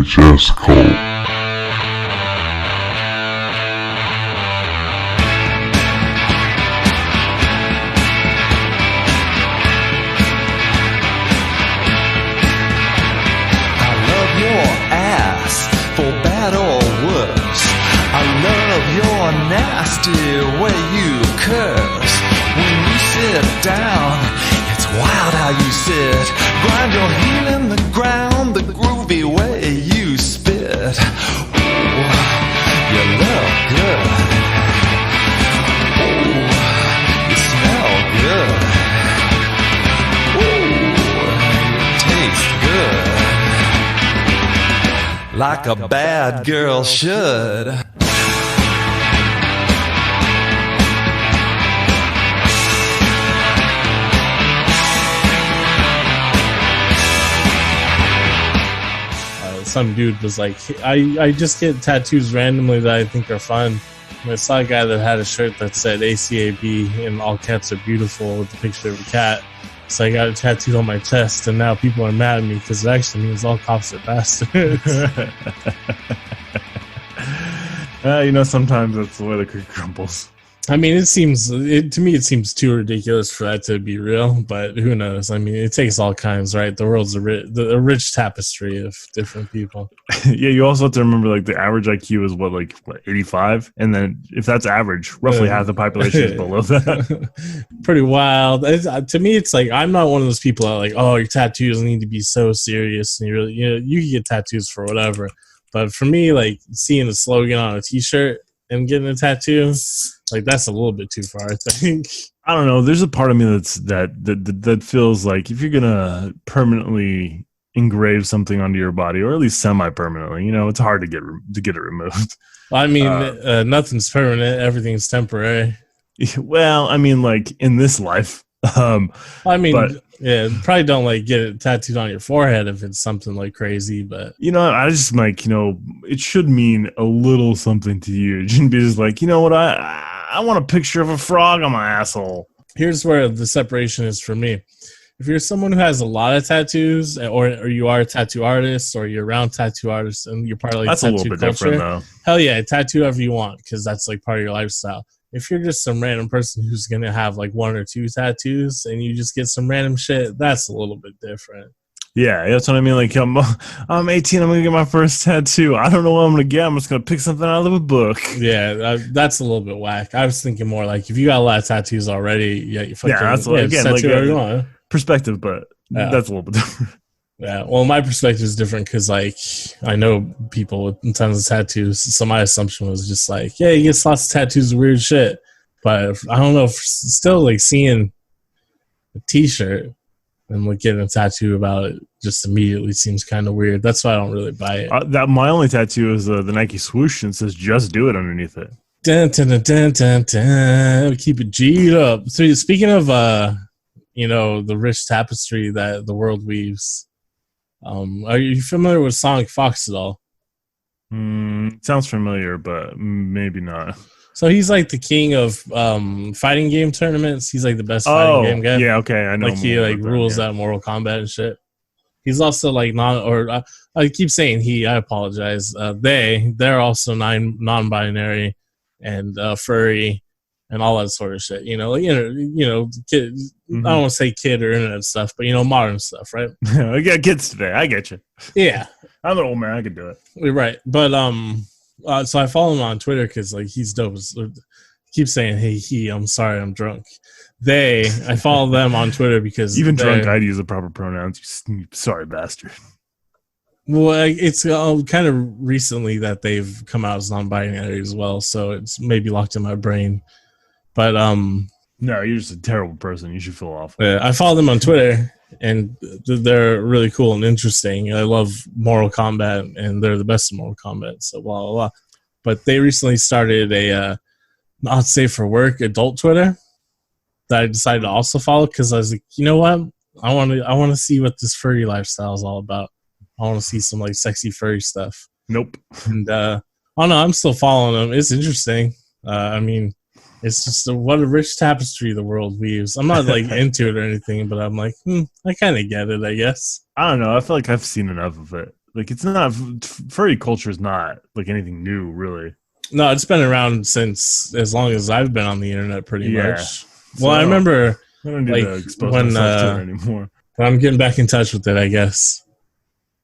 VHS cult. Nasty way you curse when you sit down. It's wild how you sit. Grind your heel in the ground, the groovy way you spit. Ooh, you look good. Ooh, you smell good. Ooh, you taste good. Like a bad girl should. Some dude was like, I just get tattoos randomly that I think are fun. And I saw a guy that had a shirt that said ACAB and all cats are beautiful with a picture of a cat. So I got it tattooed on my chest, and now people are mad at me because it actually means all cops are bastards. Sometimes that's the way the cookie crumbles. I mean, to me it seems too ridiculous for that to be real, but who knows? I mean, it takes all kinds, right? The world's a rich tapestry of different people. Yeah, you also have to remember, like, the average IQ is what 85? And then if that's average, roughly half the population is below that. Pretty wild. To me, it's like, I'm not one of those people that like, oh, your tattoos need to be so serious, and you can get tattoos for whatever. But for me, like, seeing the slogan on a t-shirt and getting a tattoo, like, that's a little bit too far, I think. I don't know. There's a part of me that feels like if you're gonna permanently engrave something onto your body, or at least semi-permanently, it's hard to get it removed. I mean, nothing's permanent. Everything's temporary. Well, I mean, like, in this life. Yeah, probably don't like get it tattooed on your forehead if it's something like crazy, but I just like, it should mean a little something to you. It shouldn't be just like, you know what, I want a picture of a frog on my asshole. Here's where the separation is for me. If you're someone who has a lot of tattoos, or you are a tattoo artist, or you're around tattoo artists, and you're part of like that's tattoo a little bit culture, different though. Hell yeah, tattoo whoever you want, because that's like part of your lifestyle. If you're just some random person who's going to have like one or two tattoos and you just get some random shit, that's a little bit different. Yeah, that's what I mean. Like, I'm 18, I'm going to get my first tattoo. I don't know what I'm going to get. I'm just going to pick something out of a book. Yeah, that's a little bit whack. I was thinking more like, if you got a lot of tattoos already, you fucking that's what, again, tattoo whatever you want. Perspective, but that's a little bit different. Yeah, well, my perspective is different because, like, I know people with tons of tattoos, so my assumption was just like, yeah, he gets lots of tattoos of weird shit. But I don't know, if still, like, seeing a t-shirt and like getting a tattoo about it just immediately seems kind of weird. That's why I don't really buy it. My only tattoo is the Nike swoosh, and it says "Just Do It" underneath it. Dun, dun, dun, dun, dun, dun. Keep it G'd up. So speaking of, the rich tapestry that the world weaves, are you familiar with Sonic Fox at all? Sounds familiar, but maybe not. So he's like the king of fighting game tournaments. He's like the best fighting game guy. Yeah, okay, I know. Like he like rules out Mortal Kombat and shit. He's also like I keep saying he. I apologize. They're also non-binary and furry and all that sort of shit. Kid, I don't want to say kid or internet stuff, but modern stuff, right? I got kids today. I get you. Yeah, I'm an old man. I can do it. Right, but so I follow him on Twitter because like he's dope. Keep saying hey I'm sorry I'm drunk. I follow them on Twitter because even drunk I'd use the proper pronouns. You sorry bastard. Well, it's kind of recently that they've come out as non-binary as well, so it's maybe locked in my brain. But no, you're just a terrible person. You should feel awful. Yeah, I follow them on Twitter, and they're really cool and interesting. I love Mortal Kombat, and they're the best in Mortal Kombat. So blah blah blah. But they recently started a not safe for work adult Twitter that I decided to also follow because I was like, you know what? I want to see what this furry lifestyle is all about. I want to see some like sexy furry stuff. Nope. And I'm still following them. It's interesting. I mean, it's just what a rich tapestry the world weaves. I'm not like into it or anything, but I'm like, I kind of get it, I guess. I don't know. I feel like I've seen enough of it. Like it's not furry culture is not like anything new, really. No, it's been around since as long as I've been on the internet, pretty much. So Well, I remember I don't need like to expose when myself to it anymore. I'm getting back in touch with it, I guess.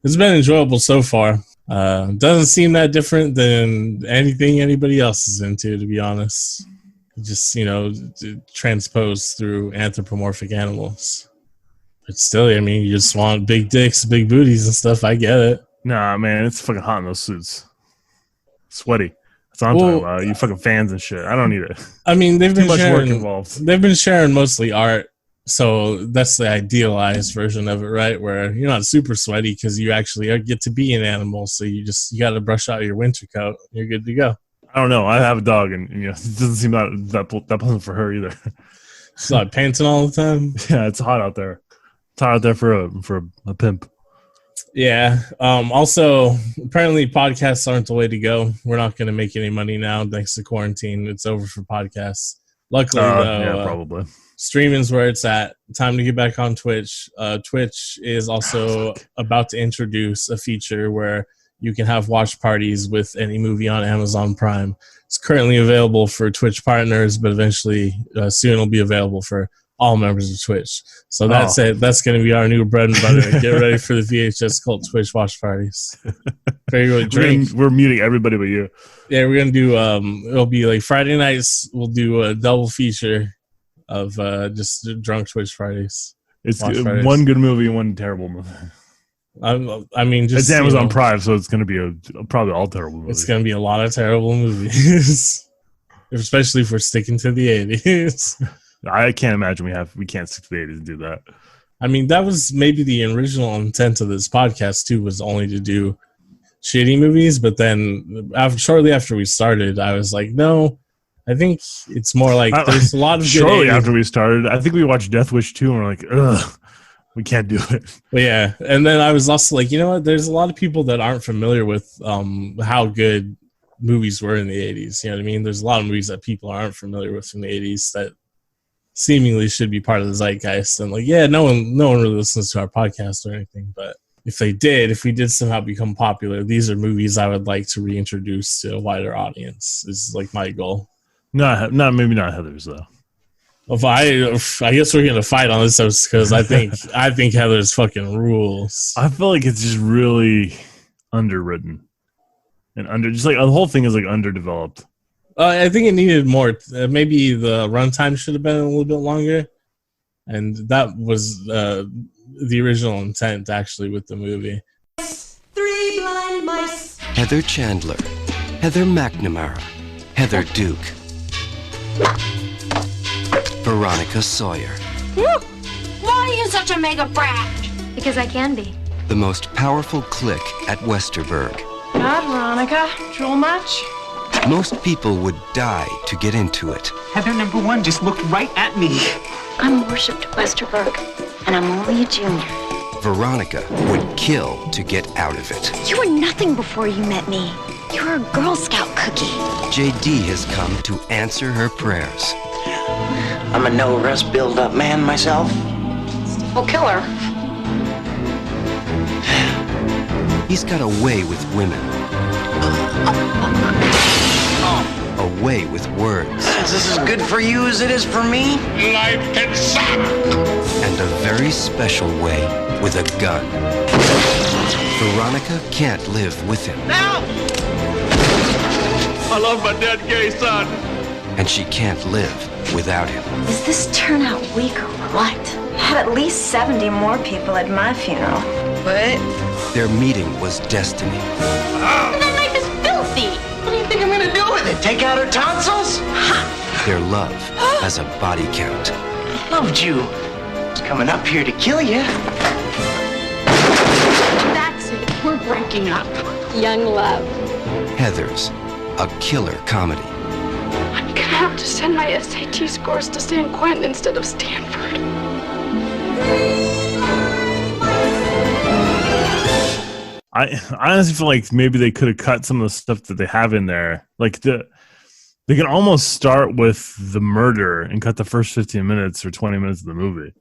It's been enjoyable so far. Doesn't seem that different than anything anybody else is into, to be honest. Just, transposed through anthropomorphic animals. But still, I mean, you just want big dicks, big booties and stuff. I get it. Nah, man, it's fucking hot in those suits. Sweaty. That's what I'm talking about. You fucking fans and shit. I don't need it. I mean, they've been Too much sharing, work involved. They've been sharing mostly art. So that's the idealized version of it, right? Where you're not super sweaty because you actually get to be an animal. So you got to brush out your winter coat. You're good to go. I don't know. I have a dog, and it doesn't seem that pleasant for her either. She's like panting all the time. Yeah, it's hot out there. It's hot out there for a pimp. Yeah. Also, apparently podcasts aren't the way to go. We're not going to make any money now thanks to quarantine. It's over for podcasts. Luckily, though, yeah, probably. Streaming's where it's at. Time to get back on Twitch. Twitch is also about to introduce a feature where you can have watch parties with any movie on Amazon Prime. It's currently available for Twitch partners, but eventually soon it'll be available for all members of Twitch. So that's it. That's going to be our new bread and butter. Get ready for the VHS Cult Twitch watch parties. We're muting everybody but you. Yeah, we're going to do, it'll be like Friday nights. We'll do a double feature of just drunk Twitch Fridays. It's one good movie and one terrible movie. I mean, just it's Amazon Prime, so it's going to be probably all terrible movies. It's going to be a lot of terrible movies, especially if we're sticking to the 80s. I can't imagine we can't stick to the 80s and do that. I mean, that was maybe the original intent of this podcast too, was only to do shitty movies. But then shortly after we started, I was like, no, I think it's more like there's a lot of good shortly after we started, I think we watched Death Wish 2 and we're like, ugh. We can't do it. But yeah, and then I was also like, you know what? There's a lot of people that aren't familiar with how good movies were in the 80s. You know what I mean? There's a lot of movies that people aren't familiar with in the 80s that seemingly should be part of the zeitgeist. And like, yeah, no one really listens to our podcast or anything. But if we did somehow become popular, these are movies I would like to reintroduce to a wider audience. Is like my goal. No, maybe not Heather's though. I guess we're gonna fight on this because I think Heather's fucking rules. I feel like it's just really underwritten and just like the whole thing is like underdeveloped. I think it needed more. Maybe the runtime should have been a little bit longer, and that was the original intent actually with the movie. 3 blind mice. Heather Chandler, Heather McNamara, Heather Duke, Veronica Sawyer. Why are you such a mega brat? Because I can be. The most powerful clique at Westerberg. God, Veronica, drool much? Most people would die to get into it. Heather #1 just looked right at me. I'm worshipped at Westerberg, and I'm only a junior. Veronica would kill to get out of it. You were nothing before you met me. You were a Girl Scout cookie. JD has come to answer her prayers. I'm a no-rust build-up man myself. We'll kill her. He's got a way with women. A way with words. Is this as good for you as it is for me? Life can suck. And a very special way with a gun. Veronica can't live with him. Now! I love my dead gay son. And she can't live without him. Is this turnout weak or what? Had at least 70 more people at my funeral. What? Their meeting was destiny. That knife is filthy. What do you think I'm gonna do with it? Take out her tonsils? Their love has a body count. I loved you. I was coming up here to kill you. That's it. We're breaking up. Young love. Heather's, a killer comedy. I'm gonna have to send my SAT scores to San Quentin instead of Stanford. I honestly feel like maybe they could have cut some of the stuff that they have in there. Like they can almost start with the murder and cut the first 15 minutes or 20 minutes of the movie.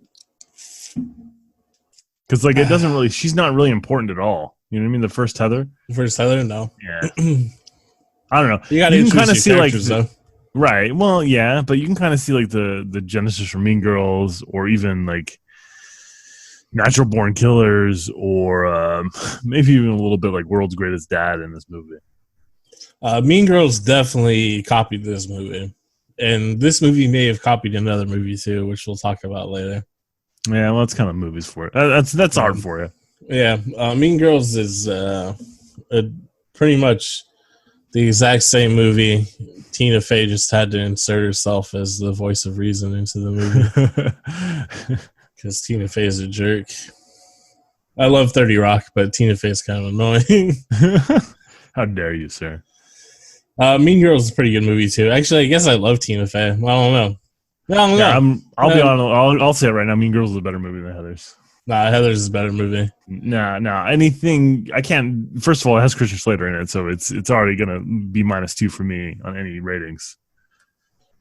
Because like it doesn't really, she's not really important at all. You know what I mean? The first Heather. First Heather, no. Yeah. I don't know. You can kind of see like though. Right. Well, yeah, but you can kind of see like the genesis from Mean Girls, or even like Natural Born Killers, or maybe even a little bit like World's Greatest Dad in this movie. Mean Girls definitely copied this movie, and this movie may have copied another movie too, which we'll talk about later. Yeah, well, that's kind of movies for it. That's art for you. Yeah, Mean Girls is pretty much the exact same movie. Tina Fey just had to insert herself as the voice of reason into the movie because Tina Fey is a jerk. I love 30 Rock, but Tina Fey is kind of annoying. How dare you, sir? Mean Girls is a pretty good movie too. Actually, I guess I love Tina Fey. I don't know. I'll be honest. I'll say it right now. Mean Girls is a better movie than Heathers. Nah, Heathers is a better movie. Nah. Anything I can't. First of all, it has Christian Slater in it, so it's already gonna be -2 for me on any ratings.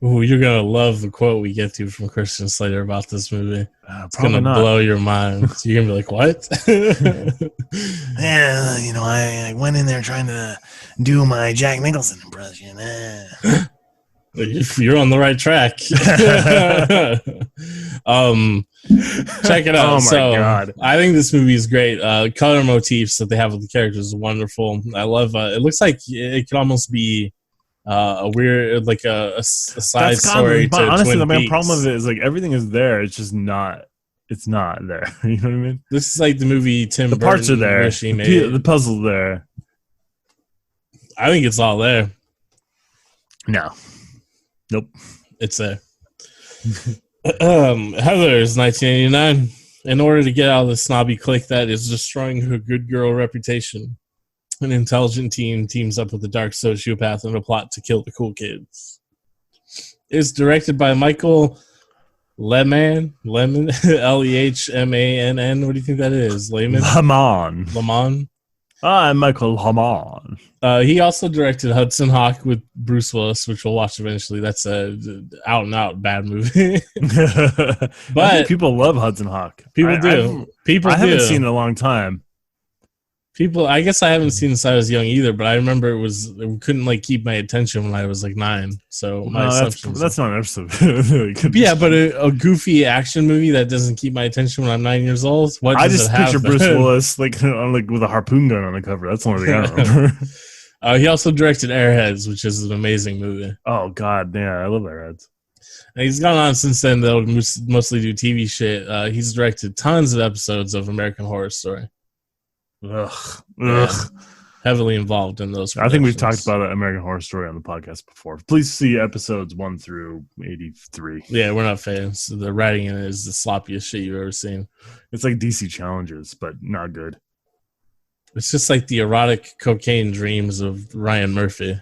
Ooh, you're gonna love the quote we get to from Christian Slater about this movie. It's gonna blow your mind. So you're gonna be like, "What?" Yeah, you know, I went in there trying to do my Jack Nicholson impression. You're on the right track. Check it out. Oh my God. I think this movie is great. Color motifs that they have with the characters is wonderful. I love. It looks like it could almost be a weird, like a side story. But honestly, the main Peaks. problem of it is like everything is there. It's just not. It's not there. You know what I mean? This is like the movie Tim The Burton parts are there. The puzzle's there. I think it's all there. No. Nope. It's there. Heather's 1989. In order to get out of the snobby clique that is destroying her good girl reputation, an intelligent teen teams up with a dark sociopath in a plot to kill the cool kids. It's directed by Michael Lehmann, Lehmann. What do you think that is? Lehmann? Lehmann. I'm Michael Lehmann. He also directed Hudson Hawk with Bruce Willis, which we'll watch eventually. That's a out and out bad movie. But people love Hudson Hawk. People do. I haven't seen it in a long time. I guess I haven't seen since I was young either, but I remember it couldn't like keep my attention when I was like 9. So my assumption that's not an episode. Yeah, but a goofy action movie that doesn't keep my attention when I'm 9 years old. I just picture Bruce Willis like with a harpoon gun on the cover. That's the only thing I remember. He also directed Airheads, which is an amazing movie. Oh God, yeah, I love Airheads. And he's gone on since then. They'll mostly do TV shit. He's directed tons of episodes of American Horror Story. Ugh. Heavily involved in those. I think we've talked about American Horror Story on the podcast before. Please see episodes 1 through 83. Yeah, we're not fans. The writing in it is the sloppiest shit you've ever seen. It's like DC Challengers, but not good. It's just like the erotic cocaine dreams of Ryan Murphy,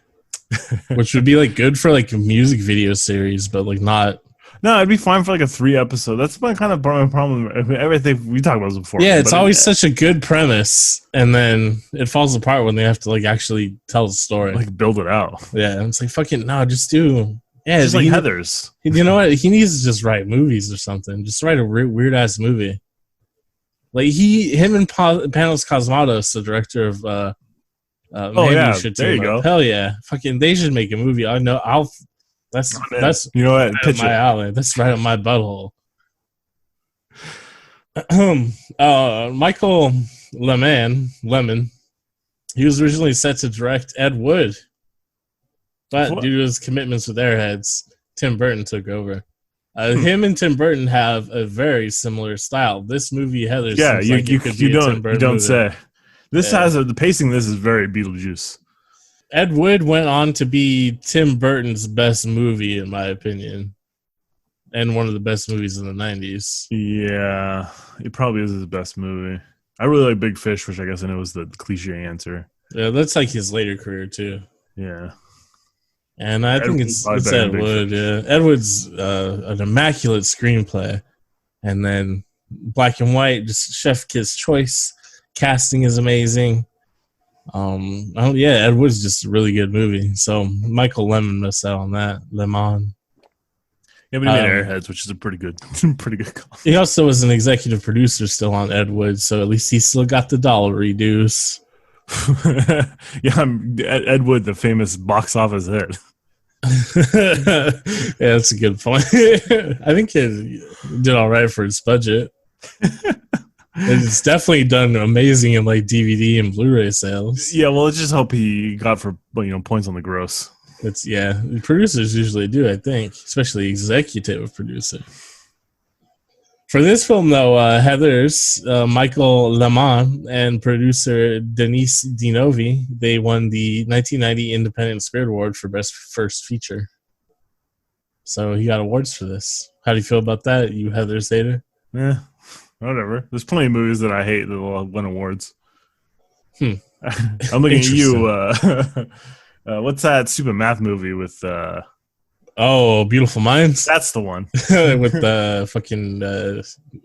which would be like good for like a music video series, but like not. No, it'd be fine for like a 3 episode. That's my kind of problem. Everything we talked about this before. Yeah, it's always such a good premise, and then it falls apart when they have to like actually tell the story, like build it out. Yeah, it's like fucking no, just do. Yeah, just like Heathers. You know what? He needs to just write movies or something. Just write a weird ass movie. Like him and Panos Cosmatos, the director of. There you go. Hell yeah, fucking! They should make a movie. I know. That's you know what? Right up my alley. That's right up my butthole. Michael Lemon. He was originally set to direct Ed Wood, but due to his commitments with Airheads, Tim Burton took over. Him and Tim Burton have a very similar style. This movie, Heather, you don't say. This has the pacing. This is very Beetlejuice. Ed Wood went on to be Tim Burton's best movie, in my opinion, and one of the best movies in the 90s. Yeah, it probably is his best movie. I really like Big Fish, which I guess I know was the cliche answer. Yeah, that's like his later career, too. Yeah. And I think it's Ed Wood. Yeah. Ed Wood's an immaculate screenplay. And then Black and White, just chef kiss choice. Casting is amazing. Ed Wood's just a really good movie. So Michael Lemon missed out on that. Lemon. Yeah, but he made Airheads, which is a pretty good call. He also was an executive producer still on Ed Wood, so at least he still got the dollar dues. Yeah, Ed Wood, the famous box office hit. Yeah, that's a good point. I think it did all right for its budget. It's definitely done amazing in like DVD and Blu-ray sales. Yeah, well, let's just hope he got for points on the gross. It's producers usually do, I think, especially executive producer. For this film, though, Heathers, Michael Lemon, and producer Denise Dinovi, they won the 1990 Independent Spirit Award for Best First Feature. So he got awards for this. How do you feel about that, you Heathers hater? Yeah, whatever. There's plenty of movies that I hate that will win awards. I'm looking at you. What's that stupid math movie with... Beautiful Minds? That's the one. With the fucking,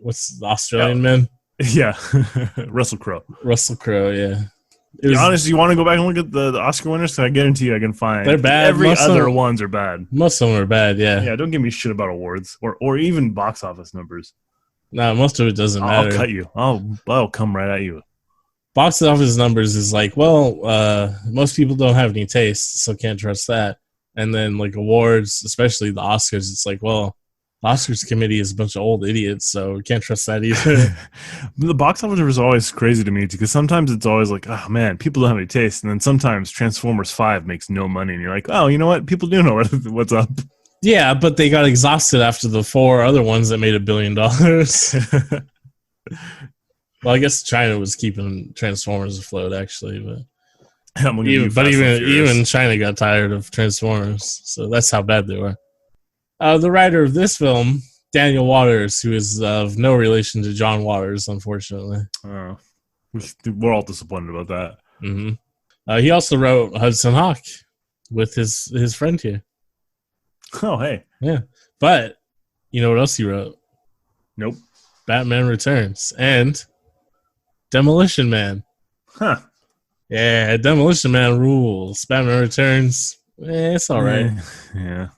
what's the Australian man? Yeah. Russell Crowe. Russell Crowe, yeah. Honestly, you want to go back and look at the Oscar winners? Because I guarantee you I can find... They're bad. Every other ones are bad. Most of them are bad, yeah. Yeah, don't give me shit about awards or even box office numbers. No, most of it doesn't matter. I'll cut you. I'll come right at you. Box office numbers is like, well, most people don't have any taste, so can't trust that. And then, like, awards, especially the Oscars, it's like, well, the Oscars committee is a bunch of old idiots, so we can't trust that either. The box office is always crazy to me, because sometimes it's always like, oh, man, people don't have any taste. And then sometimes Transformers 5 makes no money, and you're like, oh, you know what? People do know what's up. Yeah, but they got exhausted after the 4 other ones that made $1 billion. Well, I guess China was keeping Transformers afloat, actually, but... Even China got tired of Transformers, so that's how bad they were. The writer of this film, Daniel Waters, who is of no relation to John Waters, unfortunately. Oh, we're all disappointed about that. Mm-hmm. He also wrote Hudson Hawk with his friend here. Oh, hey. Yeah. But, you know what else he wrote? Nope. Batman Returns and Demolition Man. Huh. Yeah, Demolition Man rules. Batman Returns, it's all right. Yeah.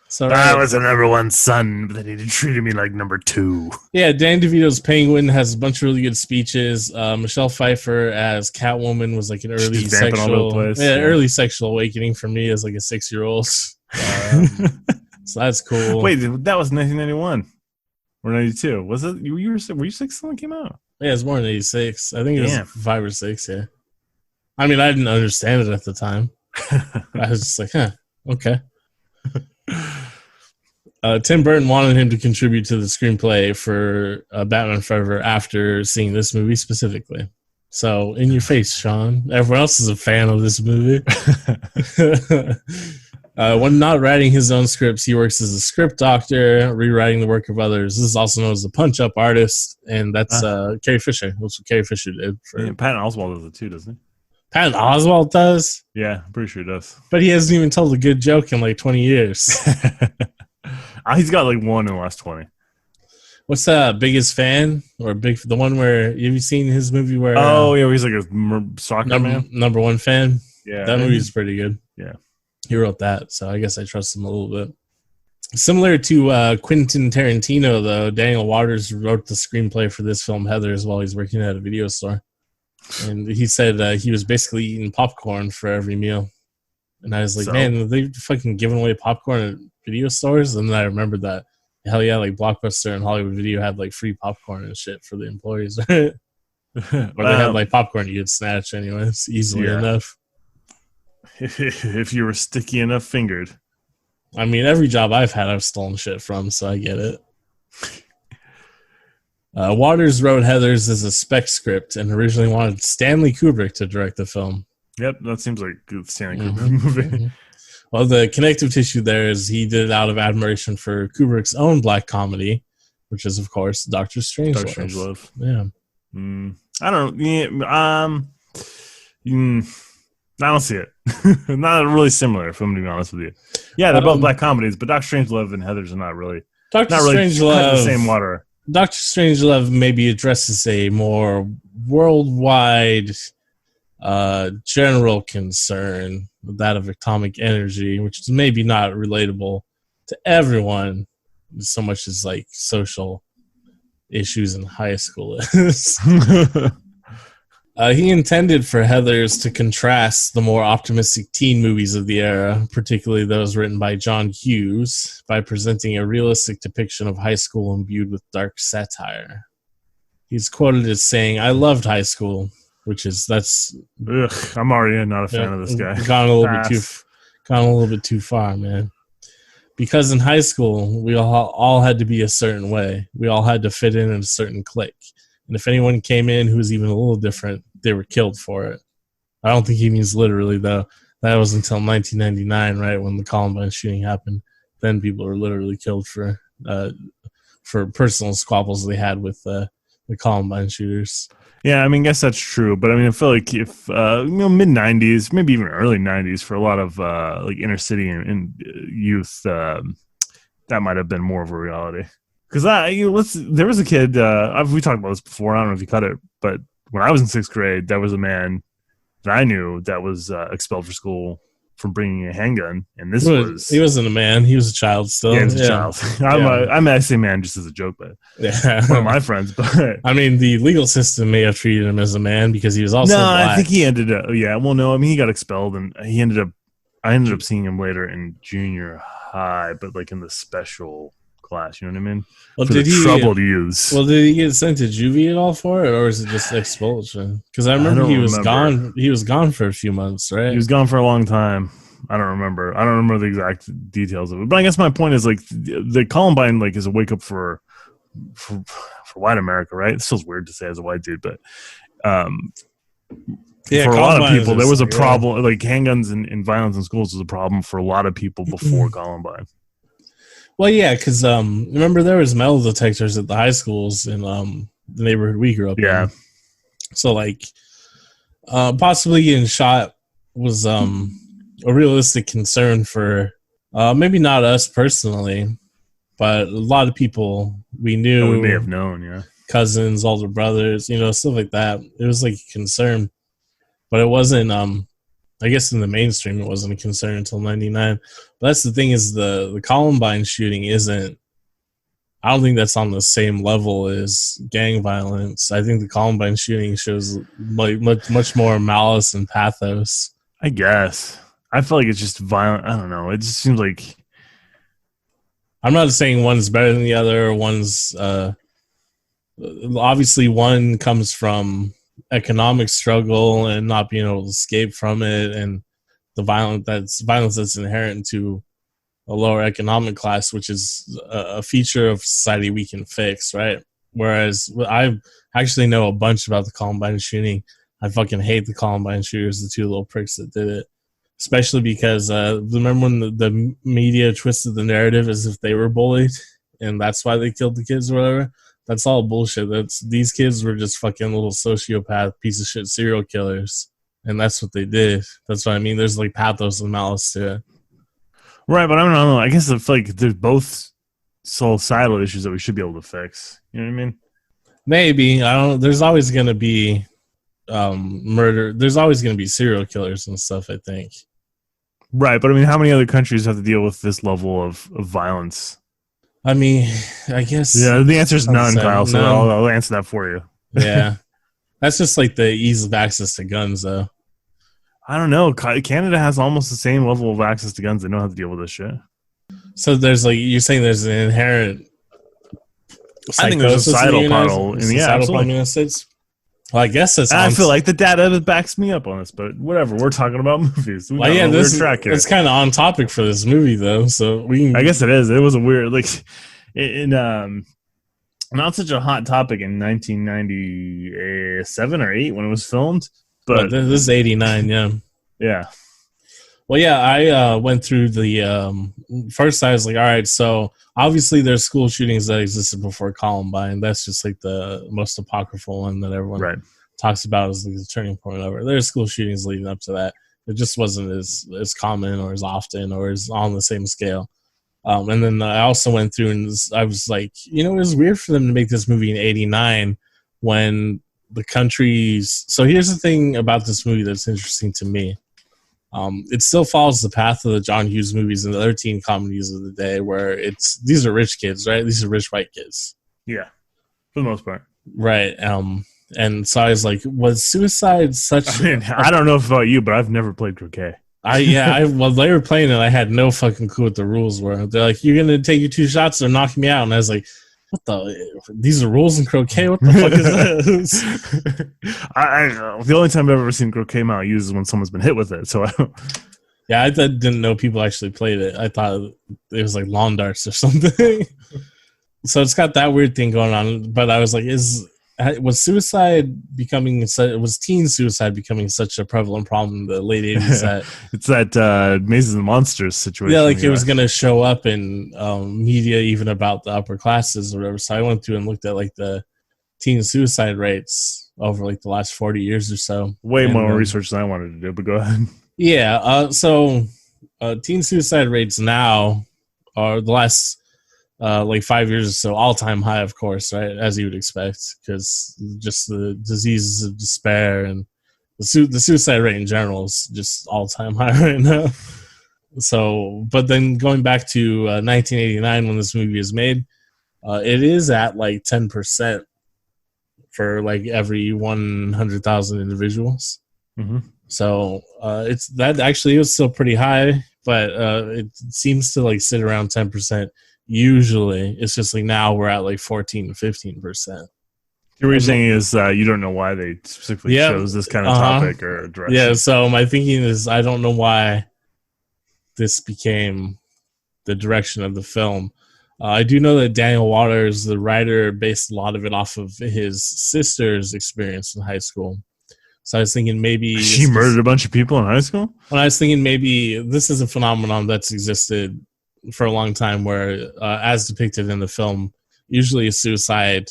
It's all right. I was the number 1 son, but then he treated me like number 2. Yeah, Dan DeVito's Penguin has a bunch of really good speeches. Michelle Pfeiffer as Catwoman was like an early early sexual awakening for me as like a 6-year-old. So that's cool. Wait, that was 1991 or 92? Was it? Were you 6 when it came out? Yeah, it's more than 86. I think it was 5 or 6. Yeah. I mean, I didn't understand it at the time. I was just like, okay. Tim Burton wanted him to contribute to the screenplay for Batman Forever after seeing this movie specifically. So, in your face, Sean. Everyone else is a fan of this movie. When not writing his own scripts, he works as a script doctor, rewriting the work of others. This is also known as a punch-up artist, and that's Carrie Fisher. That's what Carrie Fisher did. Patton Oswalt does it too, doesn't he? Patton Oswalt does? Yeah, I'm pretty sure he does. But he hasn't even told a good joke in like 20 years. He's got like one in the last 20. What's biggest fan? Or the one where, have you seen his movie where... he's like a soccer man. Number 1 fan? Yeah. That movie's pretty good. Yeah. He wrote that, so I guess I trust him a little bit. Similar to Quentin Tarantino, though, Daniel Waters wrote the screenplay for this film, Heathers, while he's working at a video store. And he said he was basically eating popcorn for every meal. And I was like, man, are they fucking giving away popcorn at video stores? And then I remembered that, hell yeah, like Blockbuster and Hollywood Video had like free popcorn and shit for the employees. Or they had like popcorn you could snatch anyways, easily enough. If you were sticky enough fingered. I mean, every job I've had, I've stolen shit from, so I get it. Waters wrote Heathers as a spec script and originally wanted Stanley Kubrick to direct the film. Yep, that seems like a Stanley Kubrick movie. Well, the connective tissue there is he did it out of admiration for Kubrick's own black comedy, which is, of course, Doctor Strangelove. Yeah. I don't know. Yeah, I don't see it. Not really similar, if I'm going to be honest with you. Yeah, they're both black comedies, but Doctor Strangelove and Heathers are not really Strangelove, the same water. Doctor Strangelove maybe addresses a more worldwide general concern, that of atomic energy, which is maybe not relatable to everyone, so much as like social issues in high school is. He intended for Heathers to contrast the more optimistic teen movies of the era, particularly those written by John Hughes, by presenting a realistic depiction of high school imbued with dark satire. He's quoted as saying, "I loved high school," which is Ugh, I'm already not a fan of this guy. Gone a little bit too far, man. Because in high school, we all had to be a certain way. We all had to fit in a certain clique. And if anyone came in who was even a little different, they were killed for it. I don't think he means literally, though. That was until 1999, right, when the Columbine shooting happened. Then people were literally killed for personal squabbles they had with the Columbine shooters. Yeah, I mean, I guess that's true. But I mean, I feel like if mid '90s, maybe even early '90s, for a lot of like inner city and youth, that might have been more of a reality. Because there was a kid. We talked about this before. I don't know if you cut it, but when I was in 6th grade, there was a man that I knew that was expelled for school from bringing a handgun, and he wasn't a man; he was a child still. Yeah, he was a child. I say man just as a joke, but one of my friends. But I mean, the legal system may have treated him as a man because he was also black. I think he ended up. Yeah, well, no, I mean, he got expelled, and I ended up seeing him later in junior high, but like in the special class, you know what I mean? Well, for troubled youths. Well, did he get sent to juvie at all for it, or is it just expulsion? Because I remember he was gone. He was gone for a few months, right? He was gone for a long time. I don't remember the exact details of it. But I guess my point is like the Columbine like is a wake up for white America, right? It feels weird to say as a white dude, but for a lot of people, there was a problem. Like handguns and violence in schools was a problem for a lot of people before Columbine. Well, yeah, because remember there was metal detectors at the high schools in the neighborhood we grew up in. So like possibly getting shot was a realistic concern for maybe not us personally, but a lot of people we knew. We may have known, yeah. Cousins, older brothers, stuff like that. It was like a concern, but it wasn't. I guess in the mainstream, it wasn't a concern until '99. But that's the thing is the Columbine shooting isn't. I don't think that's on the same level as gang violence. I think the Columbine shooting shows like much more malice and pathos. I guess. I feel like it's just violent. I don't know. It just seems like. I'm not saying one's better than the other. Or one's obviously one comes from economic struggle and not being able to escape from it, and the violence that's inherent to a lower economic class, which is a feature of society we can fix, right? Whereas I actually know a bunch about the Columbine shooting. I fucking hate the Columbine shooters, the two little pricks that did it, especially because remember when the media twisted the narrative as if they were bullied and that's why they killed the kids or whatever. That's all bullshit. These kids were just fucking little sociopath, piece of shit serial killers. And that's what they did. That's what I mean. There's like pathos and malice to it. Right, but I don't know. I guess I feel like there's both societal issues that we should be able to fix. You know what I mean? Maybe. I don't. There's always going to be murder. There's always going to be serial killers and stuff, I think. Right, but I mean, how many other countries have to deal with this level of violence? I mean, I guess. Yeah, the answer is none, Kyle. So I'll answer that for you. Yeah, that's just like the ease of access to guns, though. I don't know. Canada has almost the same level of access to guns. They know how to deal with this shit. So there's like you're saying there's an inherent. I think there's a societal problem in the United States. Well, I guess that's. I feel like the data backs me up on this, but whatever. We're talking about movies. Well, yeah, it's kind of on topic for this movie, though. So we can. I guess it is. It was a weird, like, not such a hot topic in 1997 or 8 when it was filmed, but this is 89. Yeah. Yeah. Well, yeah, I went through the first. I was like, all right, so obviously there's school shootings that existed before Columbine. That's just like the most apocryphal one that everyone talks about as like the turning point over. There's school shootings leading up to that. It just wasn't as common or as often or as on the same scale. And then I also went through and I was like, it was weird for them to make this movie in '89 when the country's. So here's the thing about this movie that's interesting to me. It still follows the path of the John Hughes movies and the other teen comedies of the day, where these are rich kids, right? These are rich white kids. Yeah, for the most part. Right. And so I was like, was suicide such... I mean, I don't know about you, but I've never played croquet. Well, they were playing it. I had no fucking clue what the rules were. They're like, you're going to take your 2 shots or knock me out. And I was like, what the... These are rules in croquet? What the fuck is this? The only time I've ever seen croquet mount used is when someone's been hit with it. So Yeah, I didn't know people actually played it. I thought it was like lawn darts or something. So it's got that weird thing going on. But I was like, was teen suicide becoming such a prevalent problem in the late 80s that it's that Mazes and Monsters situation? Yeah, like it was going to show up in media even about the upper classes or whatever. So I went through and looked at like the teen suicide rates over like the last 40 years or so. Way more research than I wanted to do, but go ahead. Yeah, so teen suicide rates now are the last like 5 years or so, all-time high, of course, right, as you would expect, because just the diseases of despair and the suicide rate in general is just all-time high right now. So, but then going back to 1989 when this movie is made, it is at like 10% for like every 100,000 individuals. Mm-hmm. So that actually was still pretty high, but it seems to like sit around 10%. Usually, it's just like now we're at like 14 to 15%. What you're saying is you don't know why they specifically chose this kind of topic or direction. Yeah, so my thinking is I don't know why this became the direction of the film. I do know that Daniel Waters, the writer, based a lot of it off of his sister's experience in high school. So I was thinking maybe... She murdered a bunch of people in high school? Well, I was thinking maybe this is a phenomenon that's existed for a long time where, as depicted in the film, usually a suicide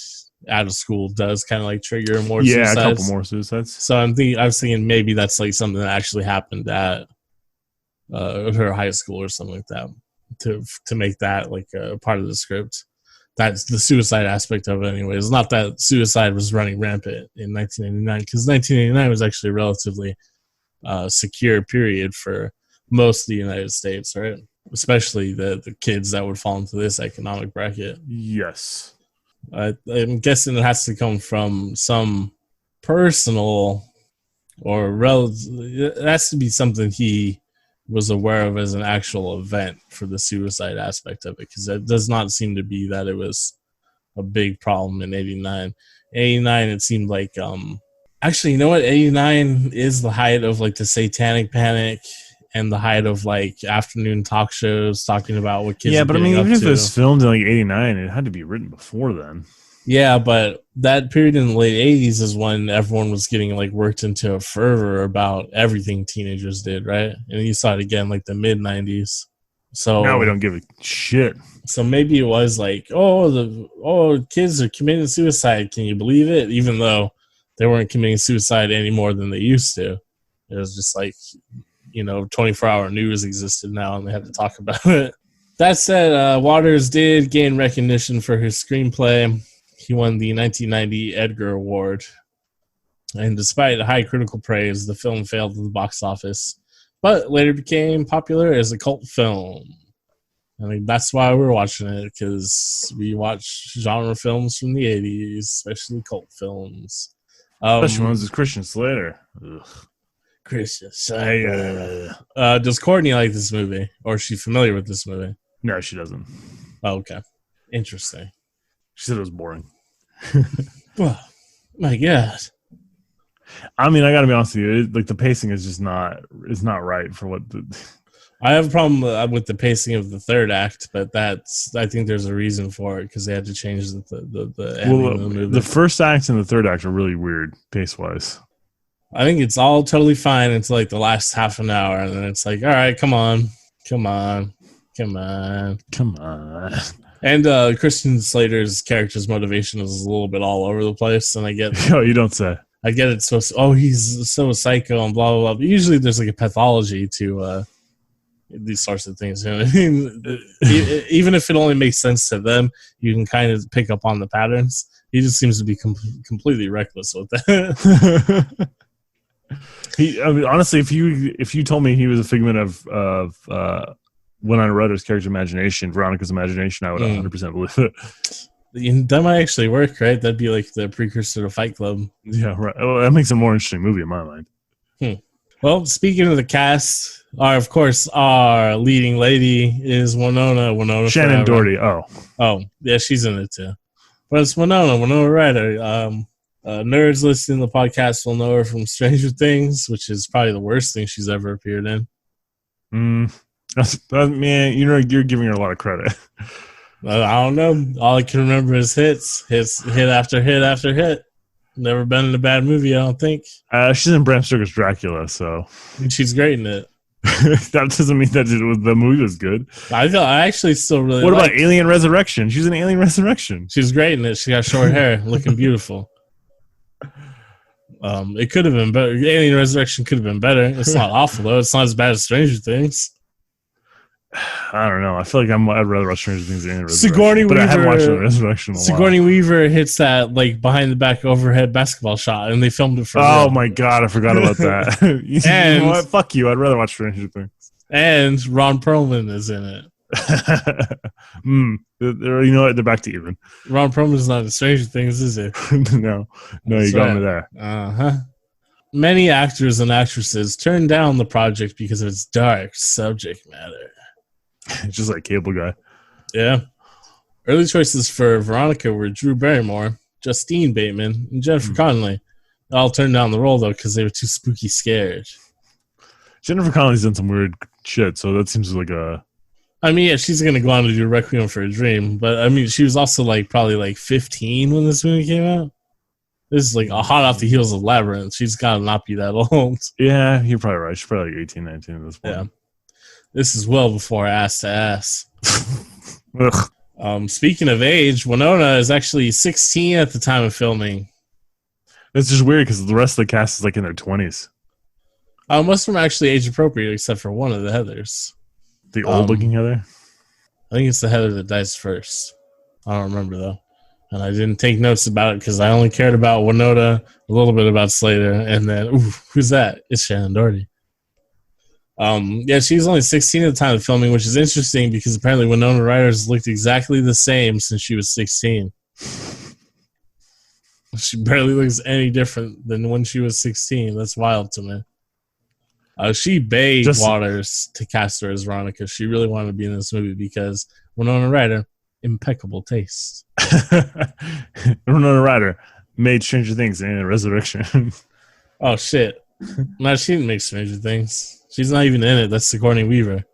out of school does kind of like trigger more suicides. Yeah, a couple more suicides. So I was thinking maybe that's like something that actually happened at her high school or something like that to make that like a part of the script. That's the suicide aspect of it anyway. It's not that suicide was running rampant in 1989, because 1989 was actually a relatively secure period for most of the United States, right? Especially the kids that would fall into this economic bracket. Yes. I'm guessing it has to come from some personal or relative. It has to be something he was aware of as an actual event for the suicide aspect of it, because it does not seem to be that it was a big problem in 89. 89, it seemed like actually, you know what? 89 is the height of like the satanic panic and the height of like afternoon talk shows talking about what kids. Yeah, are but I mean, getting even up if to. it was filmed in like 89, it had to be written before then. Yeah, but that period in the late 80s is when everyone was getting like worked into a fervor about everything teenagers did, right? And you saw it again like the mid 90s. So now we don't give a shit. So maybe it was like, kids are committing suicide. Can you believe it? Even though they weren't committing suicide any more than they used to. It was just like, 24-hour news existed now and they had to talk about it. That said, Waters did gain recognition for his screenplay. He won the 1990 Edgar Award. And despite high critical praise, the film failed at the box office, but later became popular as a cult film. I mean, that's why we're watching it, because we watch genre films from the 80s, especially cult films. Especially ones with Christian Slater. Ugh. Christian Slater. Does Courtney like this movie? Or is she familiar with this movie? No, she doesn't. Oh, okay. Interesting. She said it was boring. Oh, my God. I mean, I gotta be honest with you. Like the pacing is just not right for what the. I have a problem with the pacing of the third act, but I think there's a reason for it, because they had to change the ending of the movie. The first act and the third act are really weird pace wise. I think it's all totally fine until like the last half an hour, and then it's like, all right, come on. And Christian Slater's character's motivation is a little bit all over the place, and I get. Oh, you don't say. I get it. So, he's so psycho and blah blah blah. But usually, there's like a pathology to these sorts of things. You know what I mean? Even if it only makes sense to them, you can kind of pick up on the patterns. He just seems to be completely reckless with that. I mean, honestly, if you told me he was a figment of Winona Ryder's character imagination, Veronica's imagination, I would 100% believe it. That might actually work, right? That'd be like the precursor to Fight Club. Yeah, right. Well, that makes a more interesting movie in my mind. Well, speaking of the cast, of course, our leading lady is Winona Shannon Forever. Doherty. Oh, yeah, she's in it too. But it's Winona Ryder. Nerds listening to the podcast will know her from Stranger Things, which is probably the worst thing she's ever appeared in. Man, you're giving her a lot of credit. I don't know. All I can remember is hit after hit after hit. Never been in a bad movie, I don't think. She's in Bram Stoker's Dracula, so she's great in it. That doesn't mean that the movie was good. I actually still really. What about Alien Resurrection? She's in Alien Resurrection. She's great in it. She got short hair, looking beautiful. It could have been better. Alien Resurrection could have been better. It's not awful though. It's not as bad as Stranger Things. I don't know. I feel like I'd rather watch Stranger Things than Resurrection. Sigourney Weaver, but I haven't watched Resurrection in a while. Sigourney Weaver hits that like behind the back overhead basketball shot, and they filmed it for. Oh real. my god, I forgot about that. And you know what? Fuck you. I'd rather watch Stranger Things. And Ron Perlman is in it. You know what? They're back to even. Ron Perlman's not in Stranger Things, is it? No, you got me there. Many actors and actresses turned down the project because of its dark subject matter. Just like Cable Guy. Yeah. Early choices for Veronica were Drew Barrymore, Justine Bateman, and Jennifer Connelly. They all turned down the role, though, because they were too spooky scared. Jennifer Connelly's done some weird shit, so that seems like a... I mean, yeah, she's going to go on to do Requiem for a Dream, but, I mean, she was also, probably 15 when this movie came out. This is, a hot off the heels of Labyrinth. She's got to not be that old. Yeah, you're probably right. She's probably 18, 19 at this point. Yeah. This is well before Ass to Ass. Speaking of age, Winona is actually 16 at the time of filming. It's just weird because the rest of the cast is in their 20s. Most of them are actually age appropriate, except for one of the Heathers. The old-looking Heather? I think it's the Heather that dies first. I don't remember, though. And I didn't take notes about it because I only cared about Winona, a little bit about Slater, and then, who's that? It's Shannon Doherty. Yeah, she was only 16 at the time of filming, which is interesting because apparently Winona Ryder's looked exactly the same since she was 16. She barely looks any different than when she was 16. That's wild to me. She begged Waters to cast her as Veronica. She really wanted to be in this movie because Winona Ryder, impeccable taste. Winona Ryder made Stranger Things and Resurrection. Oh, shit. No, she didn't make Stranger Things. She's not even in it. That's Sigourney Weaver.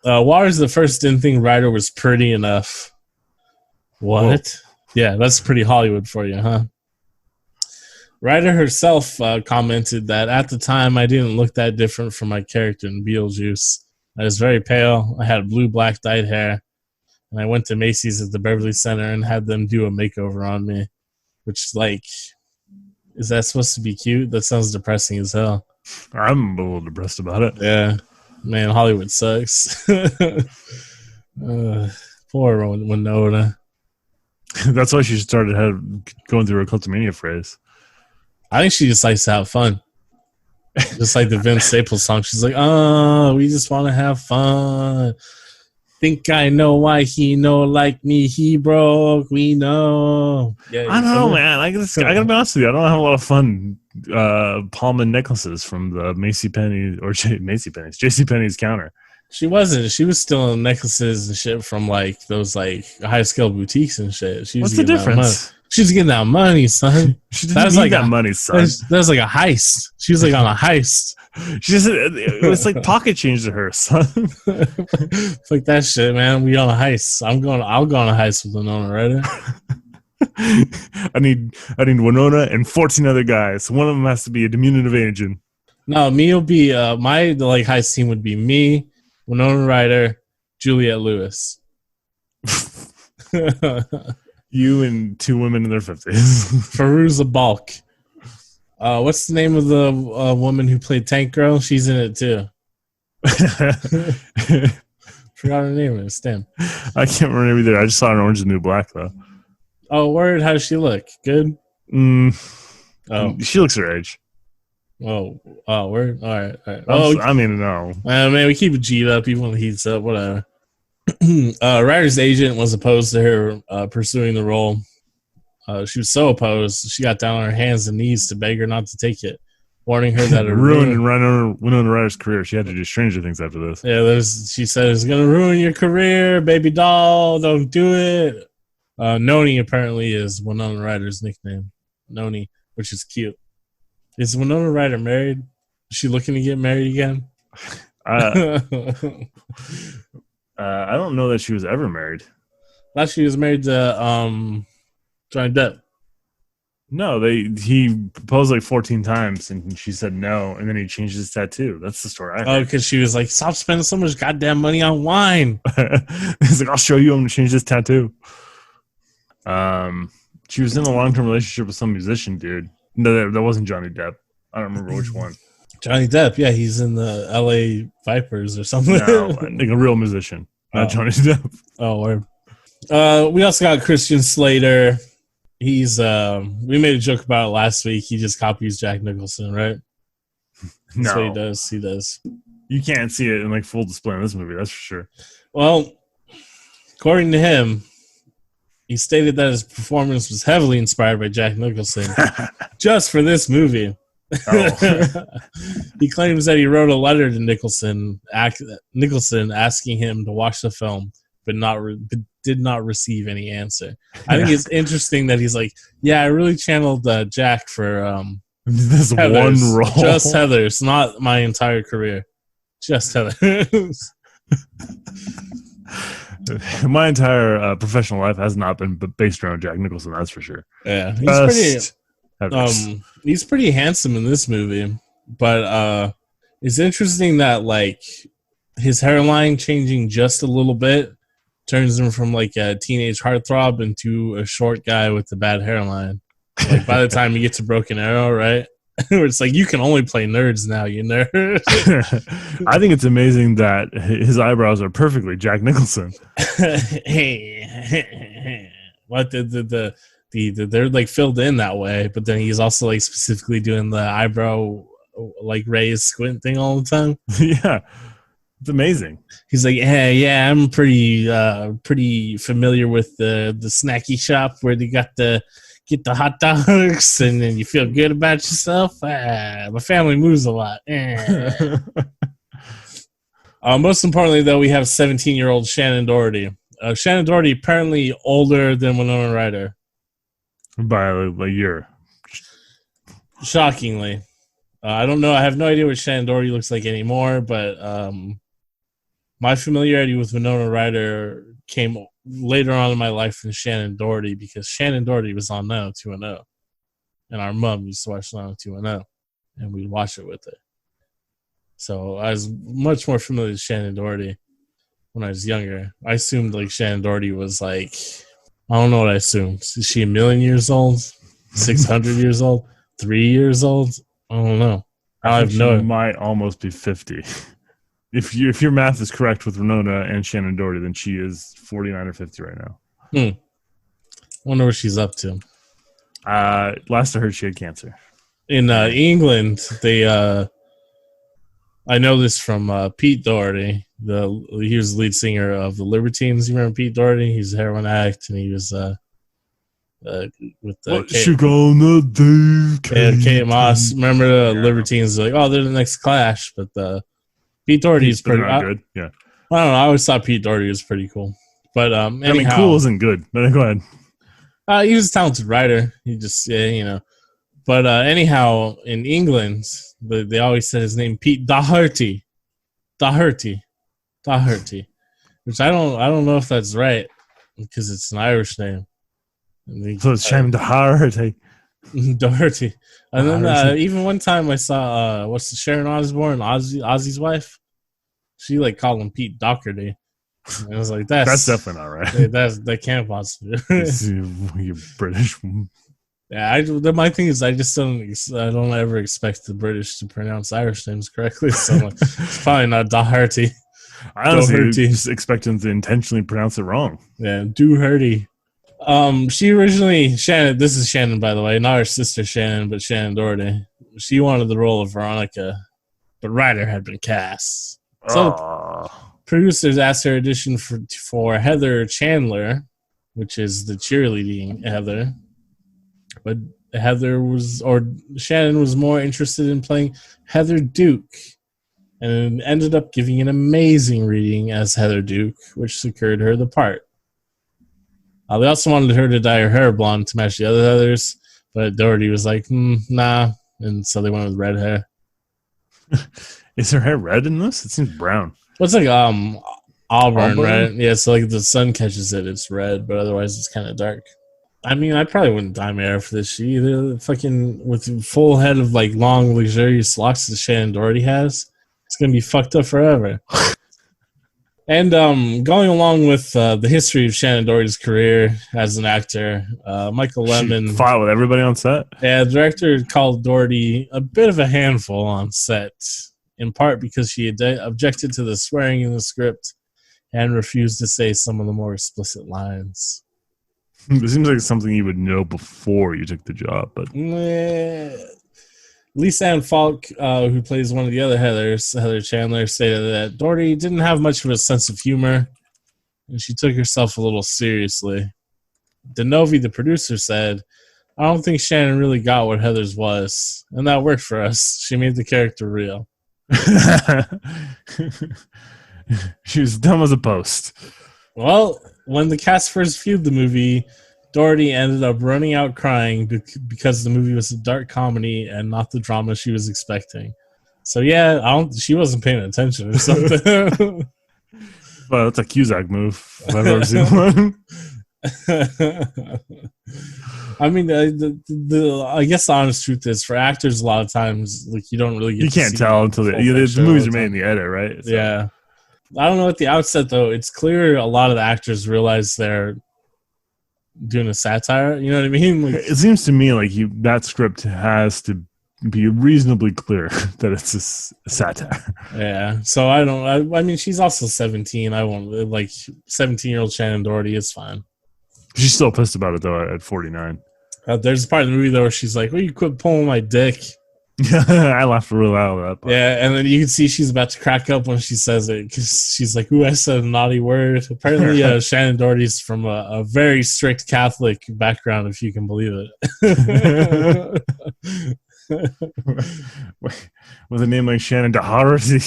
Waters the first didn't think Ryder was pretty enough. What? Whoa. Yeah, that's pretty Hollywood for you, huh? Ryder herself commented that at the time I didn't look that different from my character in Beetlejuice. I was very pale. I had blue-black dyed hair. And I went to Macy's at the Beverly Center and had them do a makeover on me. Which, is that supposed to be cute? That sounds depressing as hell. I'm a little depressed about it. Yeah. Man, Hollywood sucks. Poor Winona. That's why she started going through her Cultomania phrase. I think she just likes to have fun. Just like the Vince Staples song. She's like, oh, we just want to have fun. Think I know why he know like me. He broke. We know. Yeah, I don't know, man. I gotta be honest with you. I don't have a lot of fun palming necklaces from the JCPenney's counter. She wasn't. She was still in necklaces and shit from those high scale boutiques and shit. What's the difference? She was getting that money, son. She didn't need that money, son. That was like a heist. She was on a heist. She just, it was like pocket change to her, son. Fuck that shit, man. We on a heist. I'll go on a heist with Winona Ryder. I need Winona and 14 other guys. One of them has to be a diminutive agent. No, me will be my heist team would be me, Winona Ryder, Juliette Lewis. You and two women in their 50s. Fairuza Balk. What's the name of the woman who played Tank Girl? She's in it too. Forgot her name. It's Stan. I can't remember either. I just saw her in Orange is the New Black though. Oh, word! How does she look? Good. Oh, she looks her age. we're all right. I mean, no. Man, we keep it G'd up even when the heat's up. Whatever. Ryder's agent was opposed to her pursuing the role. She was so opposed, she got down on her hands and knees to beg her not to take it, warning her that it ruined Winona Ryder's career. She had to do Stranger Things after this. Yeah, she said it's going to ruin your career, baby doll. Don't do it. Noni apparently is Winona Ryder's nickname. Noni, which is cute. Is Winona Ryder married? Is she looking to get married again? I don't know that she was ever married. Thought she was married to Johnny Depp. No, he proposed like 14 times and she said no, and then he changed his tattoo. That's the story I heard. Oh, because she was like, stop spending so much goddamn money on wine. He's like, I'll show you. I'm gonna change this tattoo. She was in a long-term relationship with some musician dude. No, that wasn't Johnny Depp. I don't remember which one. Johnny Depp, yeah, he's in the LA Vipers or something. No, like a real musician, not Johnny Depp. Oh, word. We also got Christian Slater. He's we made a joke about it last week. He just copies Jack Nicholson, right? That's what he does. He does. You can't see it in like full display in this movie, that's for sure. Well, according to him, he stated that his performance was heavily inspired by Jack Nicholson just for this movie. Oh. He claims that he wrote a letter to Nicholson asking him to watch the film, but did not receive any answer. I think it's interesting that he's like, yeah, I really channeled Jack for this Heathers, one role. just Heathers, not my entire career. Just Heathers. My entire professional life has not been based around Jack Nicholson, that's for sure. Yeah, he's pretty handsome in this movie, but it's interesting that like his hairline changing just a little bit turns him from like a teenage heartthrob into a short guy with a bad hairline. Like by the time he gets to Broken Arrow, right? Where it's like you can only play nerds now, you nerd. I think it's amazing that his eyebrows are perfectly Jack Nicholson. Hey, what they're like filled in that way, but then he's also like specifically doing the eyebrow like raised squint thing all the time. Yeah, it's amazing. He's like, hey, yeah, I'm pretty familiar with the snacky shop where they get the hot dogs and then you feel good about yourself. My family moves a lot. Most importantly, though, we have 17-year-old Shannon Doherty. Shannon Doherty apparently older than Winona Ryder. By a year. Shockingly. I don't know. I have no idea what Shannon Doherty looks like anymore, but my familiarity with Winona Ryder came later on in my life than Shannon Doherty because Shannon Doherty was on 90210. And our mom used to watch 90210, and we'd watch it with her. So I was much more familiar with Shannon Doherty when I was younger. I assumed like Shannon Doherty was like, I don't know what I assumed. Is she 1,000,000 years old? 600 years old? 3 years old? I don't know. I have no. Might almost be 50. If your math is correct with Winona and Shannon Doherty, then she is 49 or 50 right now. Wonder what she's up to. Last I heard, she had cancer. In England, they I know this from Pete Doherty. He was the lead singer of the Libertines. You remember Pete Doherty? He's a heroin addict, and he was with Kate Moss. Remember the Libertines? Like, oh, they're the next Clash, but Pete Doherty's pretty good. Yeah, I don't know. I always thought Pete Doherty was pretty cool, but anyhow, I mean, cool isn't good. But go ahead. He was a talented writer. He just But anyhow, in England, they always said his name Pete Doherty, which I don't know if that's right because it's an Irish name. So it's Shane Doherty. Doherty. And then even one time I saw Sharon Osbourne, Ozzy's wife. She like called him Pete Doherty. And I was like, that's definitely not right. That can't possibly. You're British. Yeah, my thing is I don't ever expect the British to pronounce Irish names correctly. So it's probably not Doherty. I honestly just expect them to intentionally pronounce it wrong. Yeah, Doherty. She originally Shannon. This is Shannon, by the way, not her sister Shannon, but Shannon Doherty. She wanted the role of Veronica, but Ryder had been cast. So producers asked her audition for Heather Chandler, which is the cheerleading Heather, but Shannon was more interested in playing Heather Duke, and ended up giving an amazing reading as Heather Duke, which secured her the part. They also wanted her to dye her hair blonde to match the other Heathers, but Doherty was like, nah, and so they went with red hair. Is her hair red in this? It seems brown. Well, it's like auburn, right? Yeah, so like the sun catches it, it's red, but otherwise it's kind of dark. I mean, I probably wouldn't dye my hair for this shit either. Fucking with full head of like long, luxurious locks that Shannon Doherty has, it's gonna be fucked up forever. And going along with the history of Shannon Doherty's career as an actor, Michael Lemmon fought with everybody on set. Yeah, the director called Doherty a bit of a handful on set, in part because she objected to the swearing in the script and refused to say some of the more explicit lines. It seems like something you would know before you took the job, but Lisa Ann Falk, who plays one of the other Heathers, Heather Chandler, stated that Doherty didn't have much of a sense of humor, and she took herself a little seriously. Denovi, the producer, said, "I don't think Shannon really got what Heather's was, and that worked for us. She made the character real." She was dumb as a post. Well, when the cast first viewed the movie, Doherty ended up running out crying because the movie was a dark comedy and not the drama she was expecting. So yeah, she wasn't paying attention or something. Well, that's a Cusack move if I've ever seen one. I mean, I guess the honest truth is, for actors, a lot of times, like, you don't really get you can't tell until the movies are made in the edit, right? So. Yeah. I don't know, at the outset, though, it's clear a lot of the actors realize they're doing a satire. You know what I mean? Like, it seems to me like that script has to be reasonably clear that it's a satire. Yeah. So I mean, she's also 17. I won't, like, 17-year-old Shannon Doherty is fine. She's still pissed about it, though, at 49. There's a part of the movie, though, where she's like, "Will you quit pulling my dick?" I laughed real loud at that part. Yeah, and then you can see she's about to crack up when she says it, because she's like, "Ooh, I said a naughty word." Apparently, Shannon Doherty's from a very strict Catholic background, if you can believe it. With a name like Shannon Doherty.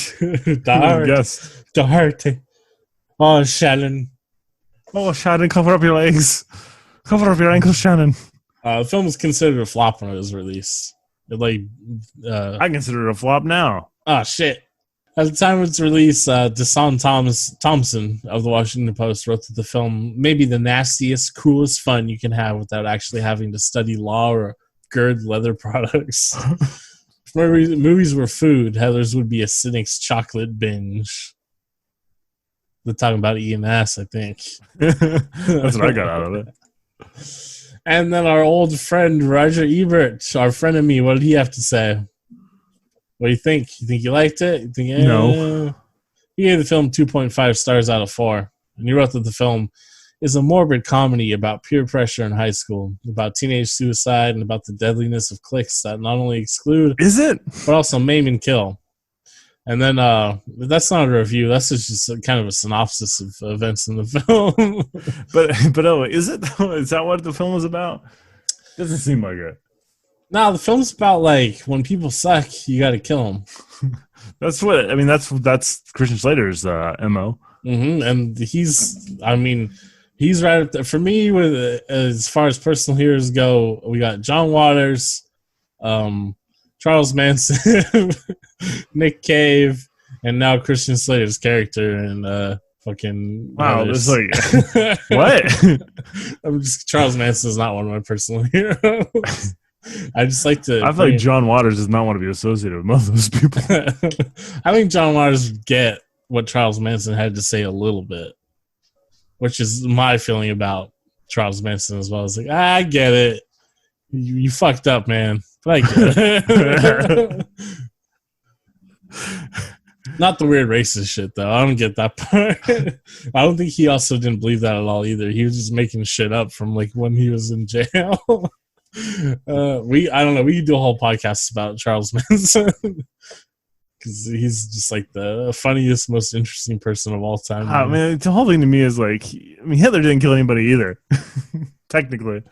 Doherty. Oh, Shannon. Oh, Shannon, cover up your legs. Cover up your ankles, Shannon. The film was considered a flop when it was released. I consider it a flop now. Oh, shit. At the time of its release, Deshaun Thompson of the Washington Post wrote that the film may be the nastiest, cruelest fun you can have without actually having to study law or gird leather products. If movies were food, Heather's would be a cynic's chocolate binge. They're talking about eating ass, I think. That's what I got out of it. And then our old friend Roger Ebert, our frenemy, what did he have to say? What do you think? You think you liked it? You think, No. He gave the film 2.5 stars out of 4. And he wrote that the film is a morbid comedy about peer pressure in high school, about teenage suicide, and about the deadliness of cliques that not only exclude, but also maim and kill. And then that's not a review. That's just kind of a synopsis of events in the film. but oh, is it? Is that what the film was about? Doesn't seem like it. No, the film's about, like, when people suck, you got to kill them. That's what I mean. That's Christian Slater's MO. Mm-hmm. And he's right up there for me. With as far as personal heroes go, we got John Waters, Charles Manson, Nick Cave, and now Christian Slater's character and fucking. Wow, it's like what? Charles Manson is not one of my personal heroes. I just like to. I feel like John Waters does not want to be associated with most of those people. I think John Waters would get what Charles Manson had to say a little bit, which is my feeling about Charles Manson as well. It's like, I get it. You fucked up, man. But I get it. Not the weird racist shit though. I don't get that part. I don't think he also didn't believe that at all either. He was just making shit up from like when he was in jail. I don't know. We could do a whole podcast about Charles Manson because he's just like the funniest, most interesting person of all time. I mean, the whole thing to me is like, I mean, Hitler didn't kill anybody either. Technically,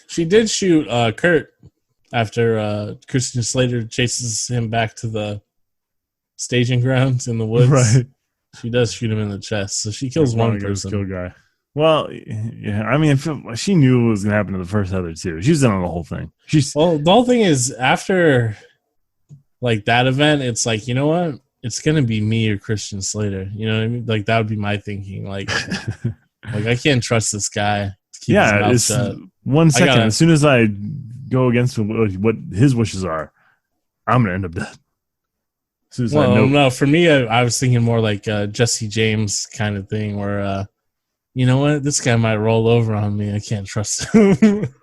she did shoot Kurt after Christian Slater chases him back to the staging grounds in the woods. Right. She does shoot him in the chest, so she kills one person. Kill guy. Well, yeah. I mean, she knew what was going to happen to the first Heather too. She was in on the whole thing. Well, the whole thing is after like that event, it's like, you know what? It's going to be me or Christian Slater. You know what I mean? Like that would be my thinking. Like, like I can't trust this guy. To keep his mouth shut. 1 second. As soon as I go against what his wishes are, I'm going to end up dead. Well, no, for me, I was thinking more like Jesse James kind of thing where, you know what, this guy might roll over on me. I can't trust him.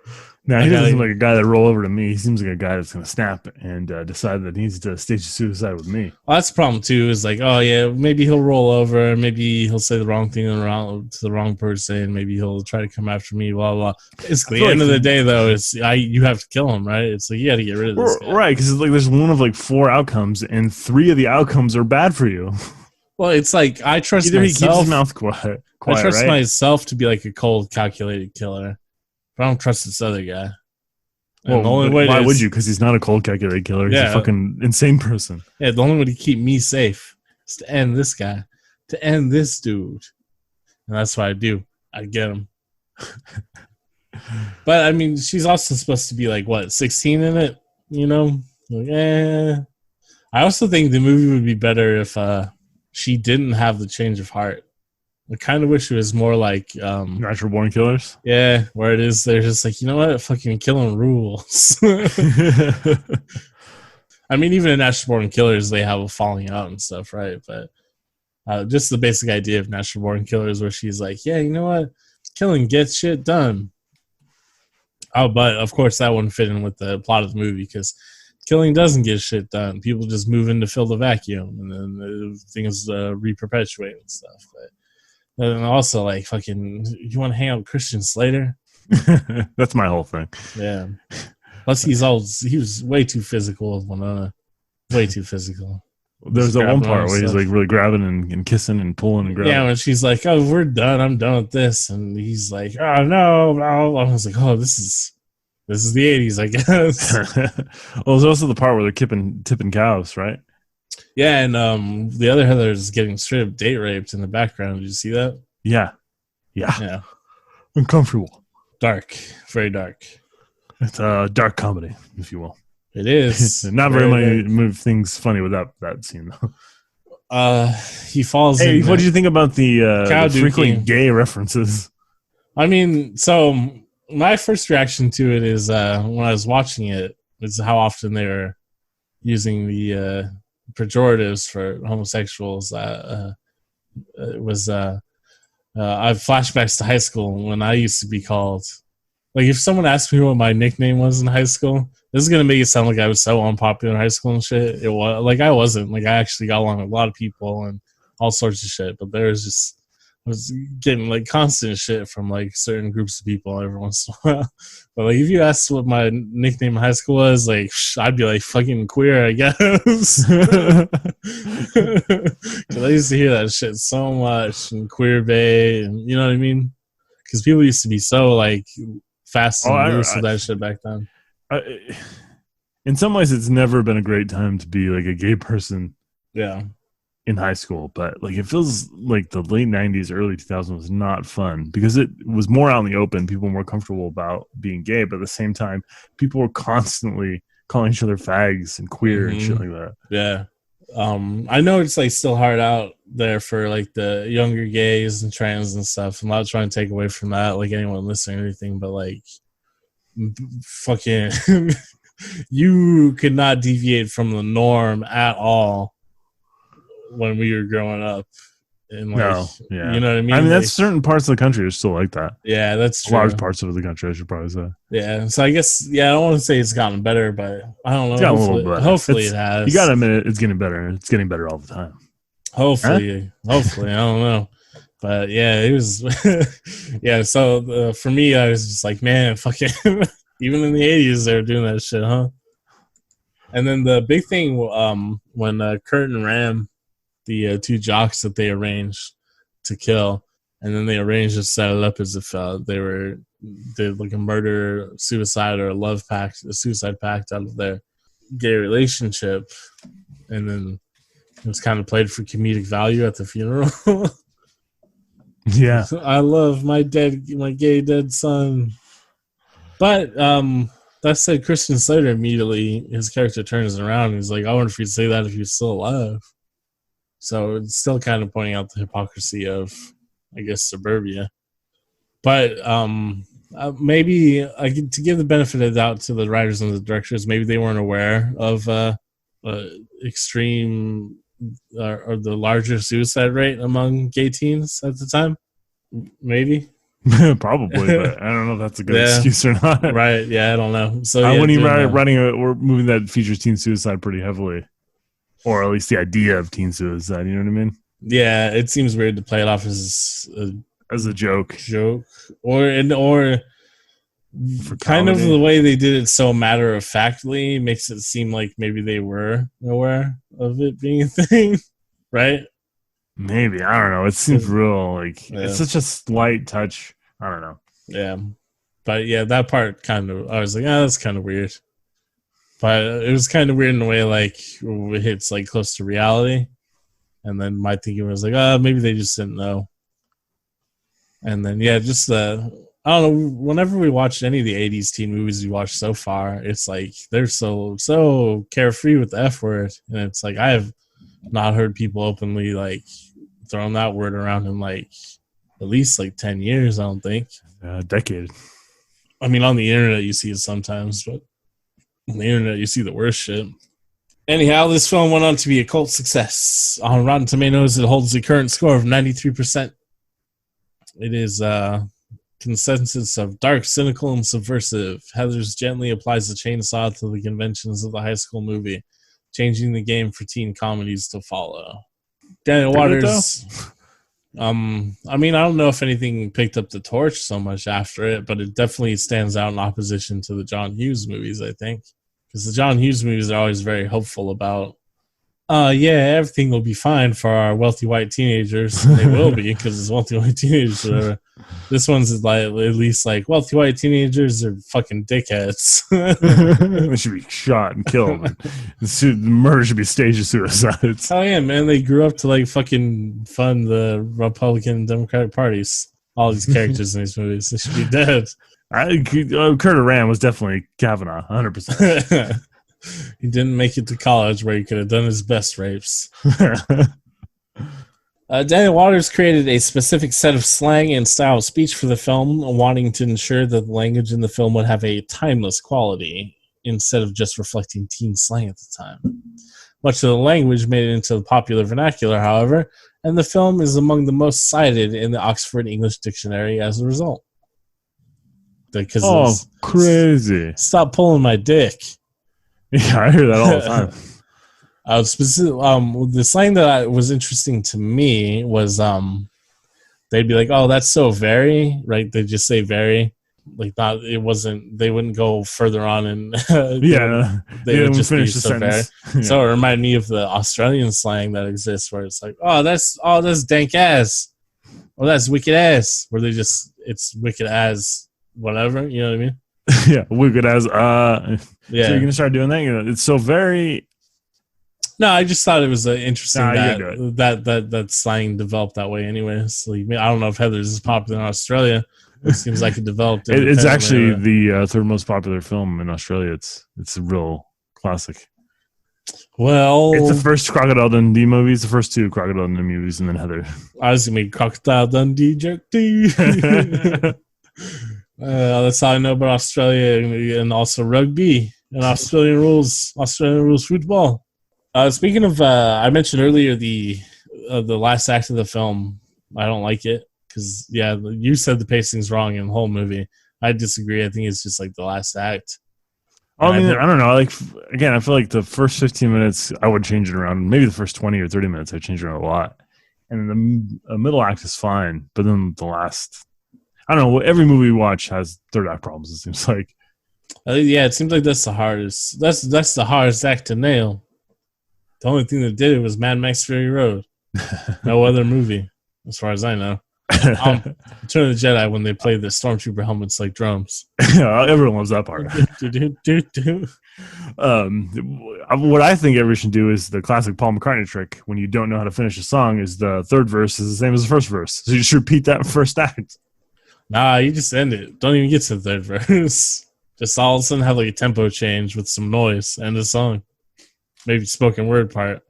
No, he doesn't seem like a guy that roll over to me. He seems like a guy that's going to snap and decide that he needs to stage a suicide with me. Well, that's the problem too. Is like, oh yeah, maybe he'll roll over. Maybe he'll say the wrong thing to the wrong person. Maybe he'll try to come after me. Blah blah. Basically, at the end of the day, though, you have to kill him, right? It's like you got to get rid of this guy. Right? Because like there's one of like 4 outcomes, and 3 of the outcomes are bad for you. Well, it's like I trust Either myself. He keeps his mouth quiet. I trust myself to be like a cold, calculated killer, but I don't trust this other guy. Well, the only way why would you? Because he's not a cold, calculated killer. He's a fucking insane person. Yeah, the only way to keep me safe is to end this guy, to end this dude, and that's what I do. I get him. But I mean, she's also supposed to be like what, 16 in it? You know, like, I also think the movie would be better if she didn't have the change of heart. I kind of wish it was more like Natural Born Killers. Yeah, where it is, they're just like, you know what, fucking killing rules. I mean, even in Natural Born Killers, they have a falling out and stuff, right? But just the basic idea of Natural Born Killers, where she's like, yeah, you know what, killing gets shit done. Oh, but of course that wouldn't fit in with the plot of the movie because killing doesn't get shit done. People just move in to fill the vacuum, and then things re-perpetuate and stuff. But and also, like, fucking, you want to hang out with Christian Slater? That's my whole thing. Yeah. Plus, he was way too physical with Winona. Way too physical. There's that one part where he's like really grabbing and kissing and pulling and grabbing. Yeah, when she's like, "Oh, we're done. I'm done with this," and he's like, "Oh no!" I was like, "Oh, this is the '80s, I guess." Well, there's also the part where they're tipping cows, right? Yeah, and the other Heather is getting straight up date raped in the background. Did you see that? Yeah. Uncomfortable. Dark, very dark. It's a dark comedy, if you will. It is. Not very many things funny with that scene, though. He falls. Hey, what did you think about the frequent gay references? I mean, so my first reaction to it is when I was watching it is how often they were using the pejoratives for homosexuals. It was I have flashbacks to high school when I used to be called. Like, if someone asked me what my nickname was in high school, this is gonna make it sound like I was so unpopular in high school and shit. It was like I wasn't. Like, I actually got along with a lot of people and all sorts of shit. But I was getting like constant shit from like certain groups of people every once in a while. But like, if you asked what my nickname in high school was, like, I'd be like fucking queer, I guess. Because I used to hear that shit so much, and queer bae, and you know what I mean? Because people used to be so like fast and loose with that shit back then. In some ways, it's never been a great time to be like a gay person. Yeah. In high school, but like it feels like the late 90s, early 2000s was not fun because it was more out in the open. People were more comfortable about being gay, but at the same time, people were constantly calling each other fags and queer and shit like that. Yeah. I know it's like still hard out there for like the younger gays and trans and stuff. I'm not trying to take away from that, like anyone listening or anything, but like fucking you could not deviate from the norm at all when we were growing up. And like, you know what I mean? I mean, that's certain parts of the country are still like that. Yeah, that's true. Large parts of the country, I should probably say. Yeah, so I guess, I don't want to say it's gotten better, but I don't know. It's gotten a little better. Hopefully it has. You got to admit it's getting better. It's getting better all the time. Hopefully, I don't know. But yeah, it was, yeah. So for me, I was just like, man, fuck it. Even in the 80s, they were doing that shit, huh? And then the big thing, when Kurt and Ram, the two jocks that they arranged to kill, and then they arranged to set it up as if they did like a murder, suicide, or a suicide pact out of their gay relationship, and then it was kind of played for comedic value at the funeral. Yeah, I love my gay dead son. But that said, Christian Slater immediately, his character turns around and he's like, I wonder if you'd say that if you're still alive. So it's still kind of pointing out the hypocrisy of, I guess, suburbia. But maybe to give the benefit of the doubt to the writers and the directors, maybe they weren't aware of extreme or the larger suicide rate among gay teens at the time. Maybe. Probably, but I don't know if that's a good excuse or not. Right? Yeah, I don't know. So when you're running or moving that features teen suicide pretty heavily, or at least the idea of teen suicide. You know what I mean? Yeah, it seems weird to play it off as a joke, or kind of the way they did it so matter of factly makes it seem like maybe they were aware of it being a thing, right? Maybe, I don't know. It seems real it's such a slight touch. I don't know. Yeah, but yeah, that part kind of I was like, that's kind of weird. But it was kind of weird in a way, like it hits like close to reality, and then my thinking was like, maybe they just didn't know. And then just I don't know. Whenever we watched any of the '80s teen movies we watched so far, it's like they're so carefree with the F word, and it's like I have not heard people openly like throwing that word around in like at least like 10 years. I don't think a decade. I mean, on the internet you see it sometimes, but on the internet you see the worst shit. Anyhow, this film went on to be a cult success. On Rotten Tomatoes, it holds the current score of 93%. It is consensus of dark, cynical, and subversive. Heathers gently applies the chainsaw to the conventions of the high school movie, changing the game for teen comedies to follow. Daniel Waters. I mean, I don't know if anything picked up the torch so much after it, but it definitely stands out in opposition to the John Hughes movies, I think. Because the John Hughes movies are always very hopeful about, everything will be fine for our wealthy white teenagers. They will be, because it's wealthy white teenagers. Whatever. This one's like at least like wealthy white teenagers are fucking dickheads. They should be shot and killed. The murder should be staged as suicides. Oh yeah, man! They grew up to like fucking fund the Republican and Democratic parties. All these characters in these movies, they should be dead. Kurt Ram was definitely Kavanaugh, 100%. He didn't make it to college where he could have done his best rapes. Daniel Waters created a specific set of slang and style of speech for the film, wanting to ensure that the language in the film would have a timeless quality instead of just reflecting teen slang at the time. Much of the language made it into the popular vernacular, however, and the film is among the most cited in the Oxford English Dictionary as a result. Because crazy. Stop pulling my dick. Yeah, I hear that all the time. The slang that was interesting to me was they'd be like, "Oh, that's so very," right? They just say "very," like not. It wasn't. They wouldn't go further on, and they would just finish the sentence. Very. Yeah. So it reminded me of the Australian slang that exists, where it's like, "Oh, that's dank ass," or "That's wicked ass," where it's wicked as whatever. You know what I mean? Yeah, wicked as Yeah. So you're gonna start doing that? It's so very. No, I just thought it was interesting that slang developed that way. Anyways, like, I don't know if Heathers is popular in Australia. It seems like it developed. It's actually the third most popular film in Australia. It's a real classic. Well, it's the first Crocodile Dundee movie. It's the first two Crocodile Dundee movies, and then Heather. I was gonna make Crocodile Dundee jerk tea. That's all I know about Australia, and also rugby and Australian rules football. Speaking of, I mentioned earlier the last act of the film. I don't like it because, you said the pacing's wrong in the whole movie. I disagree. I think it's just like the last act. I mean, I don't know. Like, again, I feel like the first 15 minutes, I would change it around. Maybe the first 20 or 30 minutes, I'd change it around a lot. And the middle act is fine. But then the last, I don't know, every movie we watch has third act problems, it seems like. Yeah, it seems like that's the hardest. That's the hardest act to nail. The only thing that did it was Mad Max Fury Road. No other movie, as far as I know. Return of the Jedi when they play the stormtrooper helmets like drums. Yeah, everyone loves that part. What I think everyone should do is the classic Paul McCartney trick. When you don't know how to finish a song, is the third verse is the same as the first verse. So you just repeat that first act. Nah, you just end it. Don't even get to the third verse. Just all of a sudden have like a tempo change with some noise and the song. Maybe spoken word part.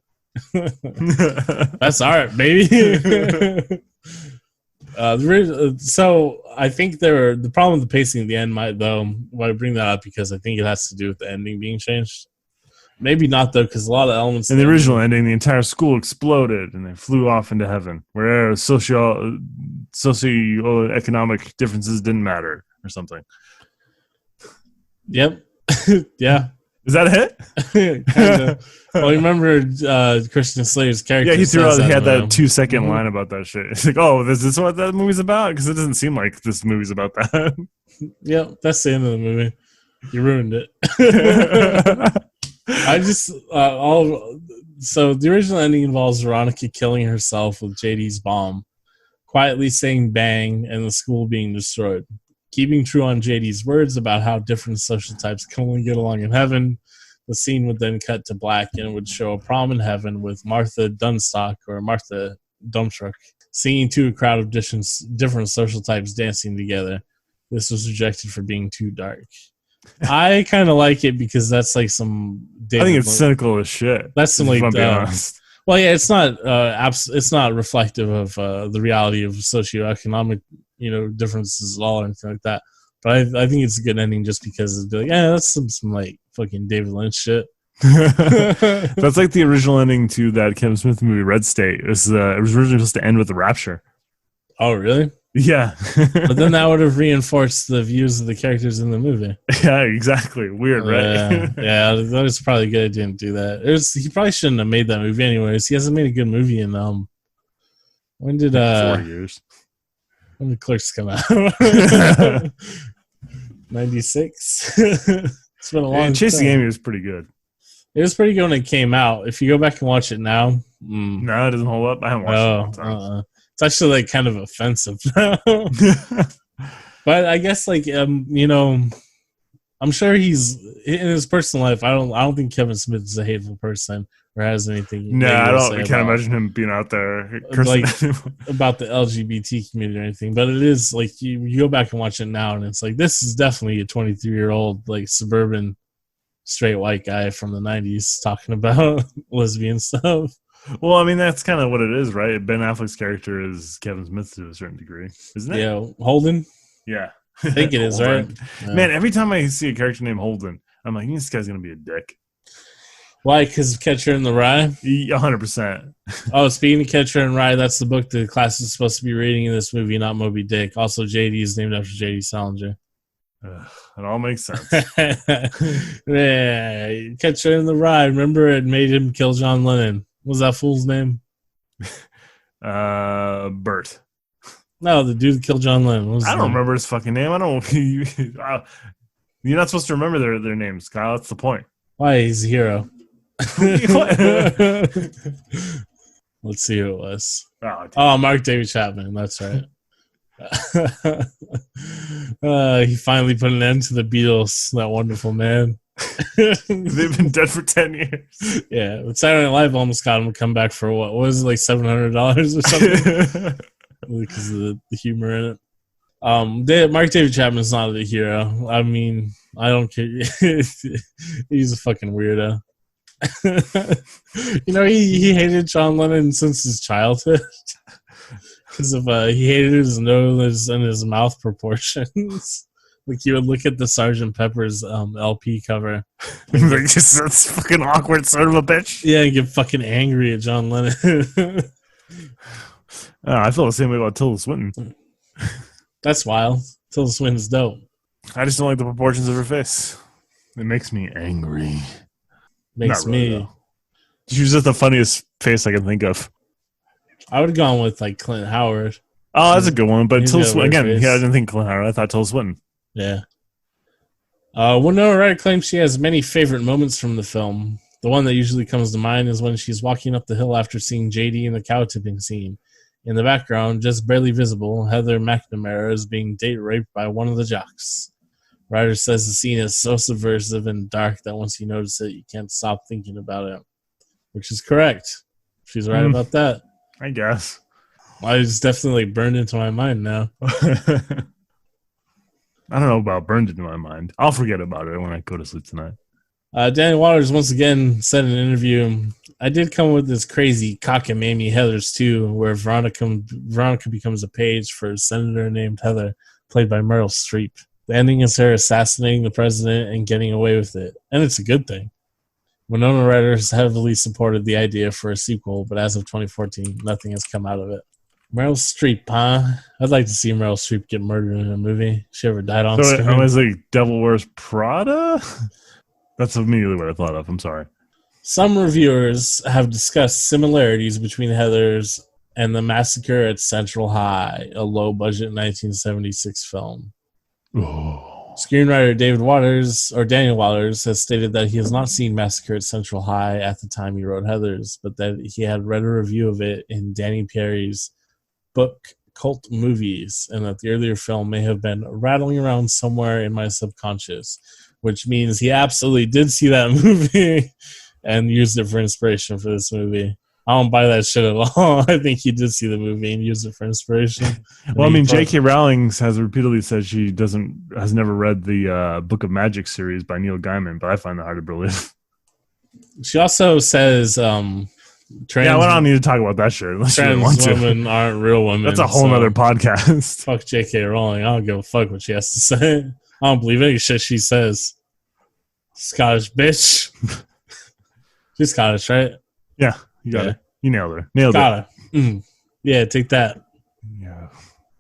That's art, baby. So I think the problem with the pacing at the end might, though, why I bring that up because I think it has to do with the ending being changed. Maybe not, though, because a lot of elements in the original ending, the entire school exploded and they flew off into heaven, where socioeconomic differences didn't matter or something. Yep. Yeah. Is that it? Kinda. Well, you remember Christian Slater's character? Yeah, he threw out. He had that 2-second Mm-hmm. line about that shit. It's like, oh, is this what that movie's about? Because it doesn't seem like this movie's about that. Yep, that's the end of the movie. You ruined it. I just so the original ending involves Veronica killing herself with JD's bomb, quietly saying bang, and the school being destroyed. Keeping true on JD's words about how different social types can only get along in heaven, the scene would then cut to black and it would show a prom in heaven with Martha Dunstock or Martha Dumptruck singing to a crowd of different social types dancing together. This was rejected for being too dark. I kind of like it because that's like some. I think it's cynical as shit. That's some like. Honest. Well, yeah, it's not. It's not reflective of the reality of socioeconomic, differences at all or anything like that. But I think it's a good ending just because it's like, yeah, that's some like fucking David Lynch shit. That's like the original ending to that Kevin Smith movie Red State. It was originally supposed to end with the rapture. Oh, really? Yeah. But then that would have reinforced the views of the characters in the movie. Yeah, exactly. Weird, right? Yeah, that was probably good. I didn't do that. He probably shouldn't have made that movie anyways. He hasn't made a good movie in when did 4 years. When did Clerks come out? 96. It's been a long time. Chasing Amy was pretty good. It was pretty good when it came out. If you go back and watch it now, no, it doesn't hold up. I haven't watched it in a long time. It's actually like kind of offensive now. But I guess like I'm sure he's in his personal life. I don't think Kevin Smith is a hateful person or has anything. No, I can't imagine him being out there cursing about the LGBT community or anything. But it is like you go back and watch it now, and it's like this is definitely a 23-year-old like suburban straight white guy from the 90s talking about lesbian stuff. Well, I mean, that's kind of what it is, right? Ben Affleck's character is Kevin Smith to a certain degree, isn't it? Yeah, Holden? Yeah. I think it is, right? Yeah. Man, every time I see a character named Holden, I'm like, this guy's going to be a dick. Why? Because of Catcher in the Rye? 100%. Oh, speaking of Catcher in the Rye, that's the book the class is supposed to be reading in this movie, not Moby Dick. Also, JD is named after JD Salinger. It all makes sense. Yeah, Catcher in the Rye. Remember, it made him kill John Lennon. What was that fool's name? Bert. No, the dude that killed John Lennon. I don't remember his fucking name. I don't. You're not supposed to remember their names, Kyle. That's the point. Why? He's a hero. Let's see who it was. Oh, Mark David Chapman. That's right. He finally put an end to the Beatles. That wonderful man. They've been dead for 10 years. Yeah, but Saturday Night Live almost got him to come back for what was it, like $700 or something because of the humor in it. Mark David Chapman's not a hero. I mean, I don't care. He's a fucking weirdo. He hated John Lennon since his childhood because of he hated his nose and his mouth proportions. Like you would look at the Sgt. Pepper's LP cover, like just that's fucking awkward, son of a bitch. Yeah, and get fucking angry at John Lennon. I feel the same way about Tilda Swinton. That's wild. Tilda Swinton's dope. I just don't like the proportions of her face. It makes me angry. Makes Not really, me. though. She was just the funniest face I can think of. I would have gone with like Clint Howard. Oh, that's a good one. But He's Tilda got a Swinton, weird again, face. yeah, I didn't think Clint Howard. I thought Tilda Swinton. Yeah. Winona Ryder claims she has many favorite moments from the film. The one that usually comes to mind is when she's walking up the hill after seeing JD in the cow tipping scene. In the background, just barely visible, Heather McNamara is being date raped by one of the jocks. Ryder says the scene is so subversive and dark that once you notice it, you can't stop thinking about it. Which is correct. She's right about that. I guess. It's definitely burned into my mind now. I don't know about burned into my mind. I'll forget about it when I go to sleep tonight. Daniel Waters once again said in an interview, I did come with this crazy cockamamie Heathers too, where Veronica becomes a page for a senator named Heather, played by Meryl Streep. The ending is her assassinating the president and getting away with it. And it's a good thing. Winona Ryder has heavily supported the idea for a sequel, but as of 2014, nothing has come out of it. Meryl Streep, huh? I'd like to see Meryl Streep get murdered in a movie. She ever died on screen. I was like, Devil Wears Prada? That's immediately what I thought of. I'm sorry. Some reviewers have discussed similarities between Heathers and The Massacre at Central High, a low-budget 1976 film. Oh. Screenwriter Daniel Waters has stated that he has not seen Massacre at Central High at the time he wrote Heathers, but that he had read a review of it in Danny Perry's book Cult Movies, and that the earlier film may have been rattling around somewhere in my subconscious, which means he absolutely did see that movie and used it for inspiration for this movie. I don't buy that shit at all. I think he did see the movie and used it for inspiration. Well, I mean, J.K. Rowling has repeatedly said she has never read the Book of Magic series by Neil Gaiman, but I find that hard to believe. She also says, we don't need to talk about that shit unless you trans want to. women aren't real women. That's a whole other podcast. Fuck J.K. Rowling. I don't give a fuck what she has to say. I don't believe any shit she says. Scottish bitch. She's Scottish, right? Yeah, you got it. You nailed her. Nailed it. Mm. Yeah, take that. Yeah.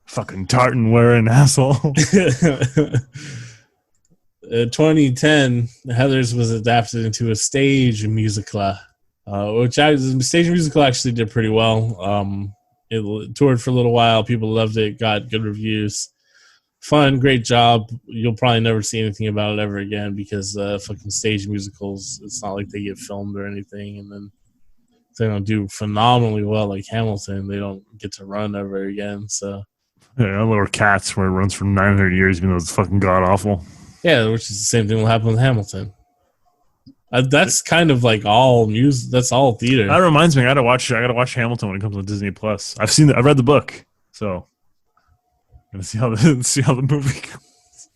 Fucking tartan wearing asshole. 2010, Heathers was adapted into a stage musical, the stage musical actually did pretty well. It toured for a little while. People loved it. Got good reviews. Fun, great job. You'll probably never see anything about it ever again because fucking stage musicals, it's not like they get filmed or anything. And then if they don't do phenomenally well like Hamilton, they don't get to run ever again. So yeah, Lower Cats, where it runs for 900 years, even though it's fucking god awful. Yeah, which is the same thing will happen with Hamilton. That's kind of like all music. That's all theater. That reminds me, I gotta watch Hamilton when it comes on Disney Plus. I've read the book, so I'm gonna see how the movie goes.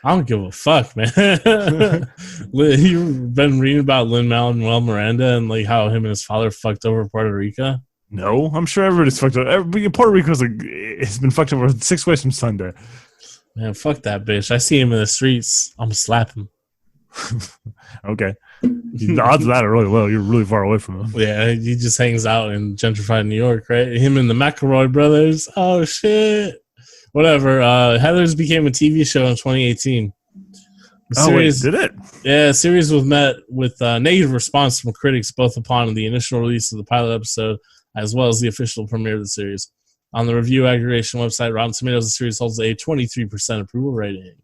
I don't give a fuck, man. You've been reading about Lin-Manuel Miranda and like how him and his father fucked over Puerto Rico? No, I'm sure everybody's fucked over. Puerto Rico's it's been fucked over 6 ways from Sunday. Man, fuck that bitch. I see him in the streets. I'm gonna slap him. Okay. The odds of that are really low. You're really far away from him. Yeah, he just hangs out in gentrified New York, right? Him and the McElroy brothers. Oh, shit. Whatever. Heathers became a TV show in 2018. Did it? Yeah, the series was met with negative response from critics, both upon the initial release of the pilot episode as well as the official premiere of the series. On the review aggregation website Rotten Tomatoes, the series holds a 23% approval rating.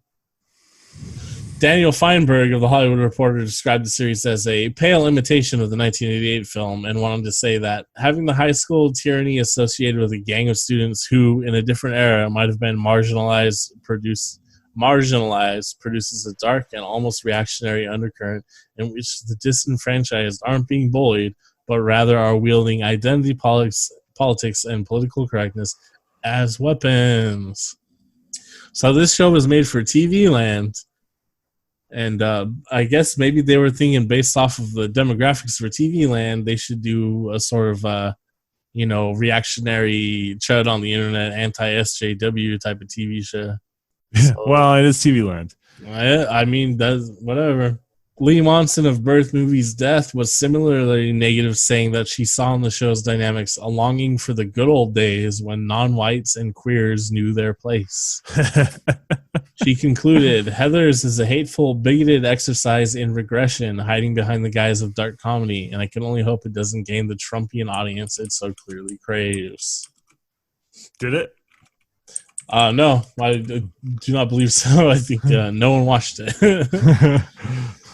Daniel Feinberg of The Hollywood Reporter described the series as a pale imitation of the 1988 film and wanted to say that having the high school tyranny associated with a gang of students who, in a different era, might have been marginalized produces a dark and almost reactionary undercurrent in which the disenfranchised aren't being bullied, but rather are wielding identity politics and political correctness as weapons. So this show was made for TV land. And I guess maybe they were thinking based off of the demographics for TV land, they should do a sort of, reactionary chud on the internet, anti-SJW type of TV show. So, well, it is TV land. I mean, that's whatever. Lee Monson of Birth Movie's Death was similarly negative, saying that she saw in the show's dynamics a longing for the good old days when non-whites and queers knew their place. She concluded, Heathers is a hateful, bigoted exercise in regression, hiding behind the guise of dark comedy, and I can only hope it doesn't gain the Trumpian audience it so clearly craves. Did it? No, I do not believe so. I think no one watched it.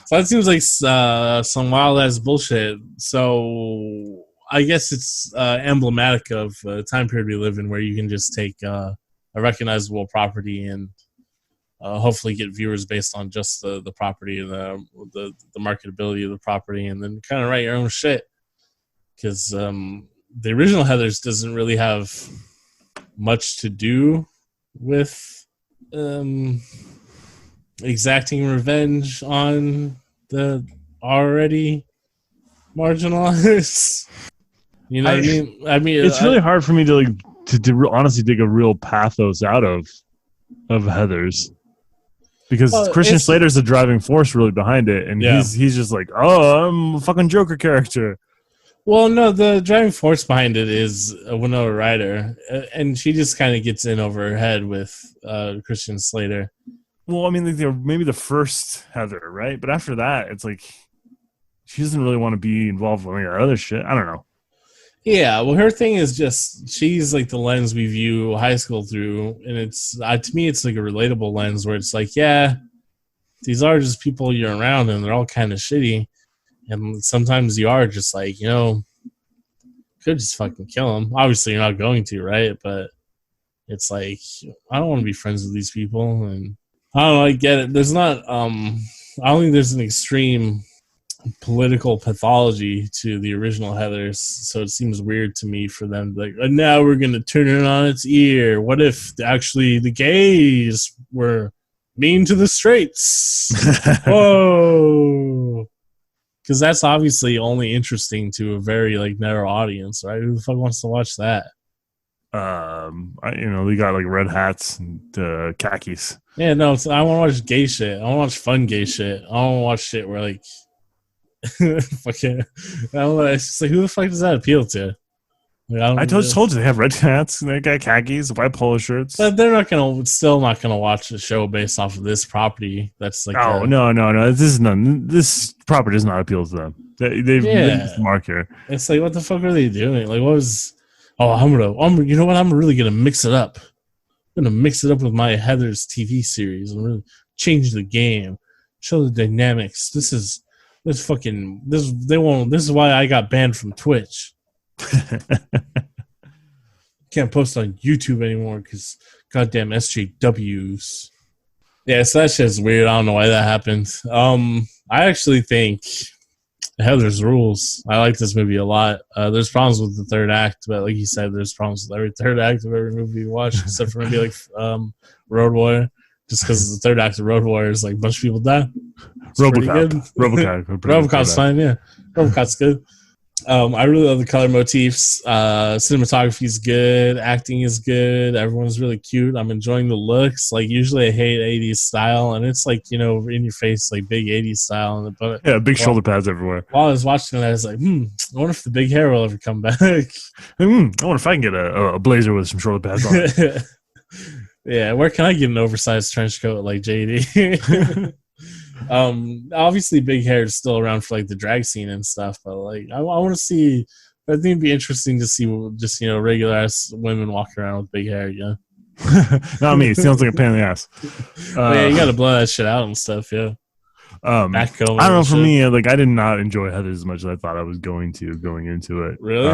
So that seems like some wild-ass bullshit. So I guess it's emblematic of the time period we live in where you can just take a recognizable property and hopefully get viewers based on just the property, the marketability of the property, and then kind of write your own shit. Because the original Heathers doesn't really have much to do with exacting revenge on the already marginalized. You know what I mean? I mean, it's really hard for me to honestly dig a real pathos out of Heathers. Because Christian Slater's the driving force really behind it, and he's just like, oh, I'm a fucking Joker character. Well, no, the driving force behind it is Winona Ryder, and she just kind of gets in over her head with Christian Slater. Well, I mean, maybe the first Heather, right? But after that, it's like she doesn't really want to be involved with any other shit. I don't know. Yeah, well, her thing is just she's like the lens we view high school through, and it's to me it's like a relatable lens where it's like, yeah, these are just people you're around, and they're all kind of shitty, and sometimes you are just like, you know, could just fucking kill them. Obviously, you're not going to, right? But it's like I don't want to be friends with these people, and I don't know. I get it. There's not. I don't think there's an extreme political pathology to the original Heathers, so it seems weird to me for them to like, oh, now we're going to turn it on its ear. What if actually the gays were mean to the straights? Whoa. Because that's obviously only interesting to a very like narrow audience, right? Who the fuck wants to watch that? We got like red hats and khakis. Yeah, no, I want to watch gay shit. I want to watch fun gay shit. I don't want to watch shit where like fucking, it's just like, who the fuck does that appeal to? Like, I told you they have red hats and they got khakis, white polo shirts. But they're still not gonna watch a show based off of this property. That's like, no. This property does not appeal to them. They've missed the mark here. It's like, what the fuck are they doing? Like, what was? Oh, you know what? I'm really gonna mix it up. I'm gonna mix it up with my Heathers TV series and really change the game, show the dynamics. This is why I got banned from Twitch. Can't post on YouTube anymore because goddamn SJWs. Yeah, so that shit's weird. I don't know why that happened. I actually think Heathers rules. I like this movie a lot. There's problems with the third act, but like you said, there's problems with every third act of every movie you watch, except for maybe like Road Warrior. Just because the third act of Road Warrior is like a bunch of people die. RoboCop's fine, yeah. RoboCop's good. I really love the color motifs. Cinematography is good. Acting is good. Everyone's really cute. I'm enjoying the looks. Like, usually I hate 80s style, and it's like, you know, in your face, like big 80s style. Big shoulder pads everywhere. While I was watching it, I was like, I wonder if the big hair will ever come back. I wonder if I can get a blazer with some shoulder pads on it. Yeah, where can I get an oversized trench coat like JD? Obviously big hair is still around for like the drag scene and stuff, but like I want to see. I think it'd be interesting to see just, you know, regular ass women walking around with big hair again. Not me. It sounds like a pain in the ass. Yeah, you gotta blow that shit out and stuff. Yeah. I don't know. For me, like, I did not enjoy Heathers as much as I thought I was going into it. Really?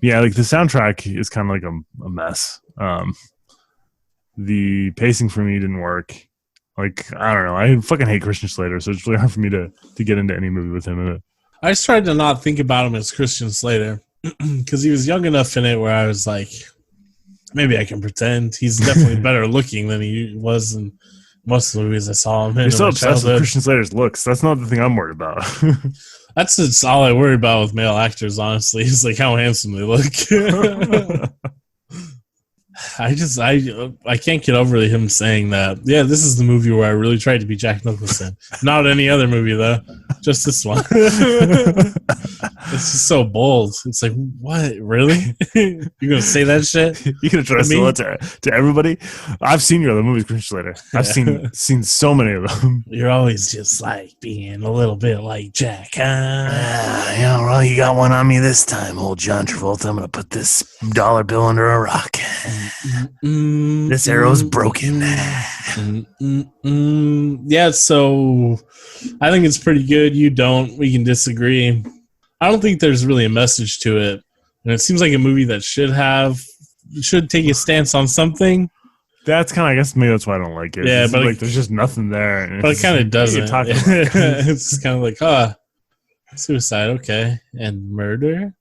Yeah, like the soundtrack is kind of like a mess. The pacing for me didn't work. Like, I don't know. I fucking hate Christian Slater, so it's really hard for me to get into any movie with him in it. I just tried to not think about him as Christian Slater because he was young enough in it where I was like, maybe I can pretend. He's definitely better looking than he was in most of the movies I saw him in. You're so obsessed with Christian Slater's looks. That's not the thing I'm worried about. That's all I worry about with male actors, honestly, is like how handsome they look. I can't get over him saying that. Yeah, this is the movie where I really tried to be Jack Nicholson. Not any other movie though, just this one. It's just so bold. It's like, what? Really? You're gonna say that shit? You gonna try to sell it to everybody? I've seen your other movies, Christian Slater. I've seen so many of them. You're always just like being a little bit like Jack, huh? Yeah, well, you got one on me this time, old John Travolta. I'm gonna put this dollar bill under a rock. This arrow's broken. Yeah, so I think it's pretty good. You don't. We can disagree. I don't think there's really a message to it. And it seems like a movie that should take a stance on something. That's kind of, I guess maybe that's why I don't like it. Yeah, it's but like there's just nothing there. But it kind of doesn't. It's It's kind of like, suicide, okay. And murder?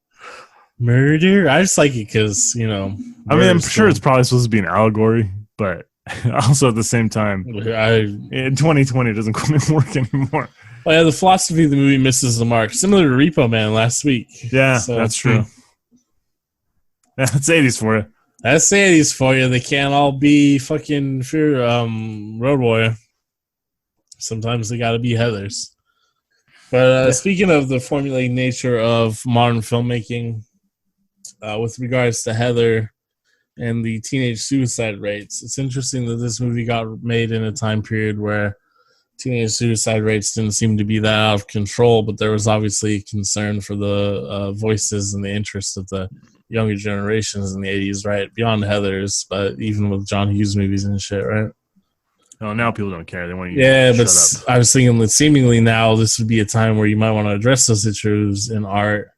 I just like it because, I mean, I'm sure it's probably supposed to be an allegory, but also at the same time, in 2020, it doesn't quite work anymore. Oh, yeah, the philosophy of the movie misses the mark. Similar to Repo Man last week. Yeah, so, that's true. Yeah, that's 80s for you. That's 80s for you. They can't all be fucking Road Warrior. Sometimes they gotta be Heathers. But speaking of the formulaic nature of modern filmmaking, with regards to Heather and the teenage suicide rates, it's interesting that this movie got made in a time period where teenage suicide rates didn't seem to be that out of control, but there was obviously concern for the voices and the interest of the younger generations in the 80s, right? Beyond Heathers, but even with John Hughes movies and shit, right? Oh, now people don't care. They want you to shut up. I was thinking that seemingly now this would be a time where you might want to address those issues in art.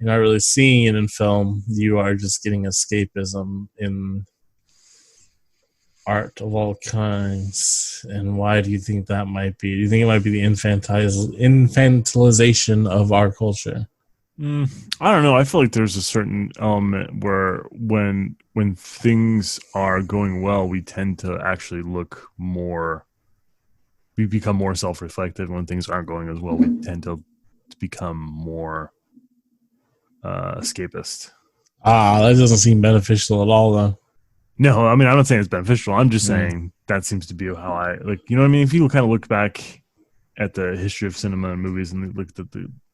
You're not really seeing it in film. You are just getting escapism in art of all kinds. And why do you think that might be? Do you think it might be the infantilization of our culture? I don't know. I feel like there's a certain element where when things are going well, we tend to actually we become more self-reflective. When things aren't going as well, we tend to become more escapist. That doesn't seem beneficial at all, though. No, I mean, I'm not saying it's beneficial. I'm just saying that seems to be how I like. You know what I mean? If you kind of look back at the history of cinema and movies and look at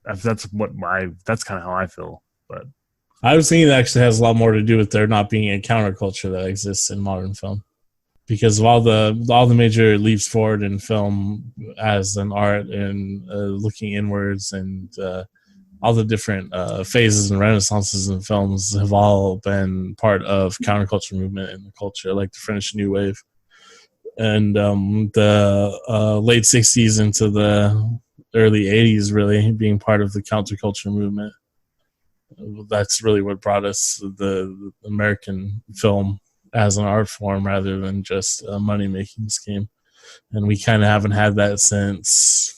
that's kind of how I feel. But I was thinking it actually has a lot more to do with there not being a counterculture that exists in modern film, because of all the major leaps forward in film as an art and looking inwards and all the different phases and renaissances in films have all been part of counterculture movement in the culture, like the French New Wave and the late 60s into the early 80s really being part of the counterculture movement. That's really what brought us the American film as an art form rather than just a money-making scheme. And we kind of haven't had that since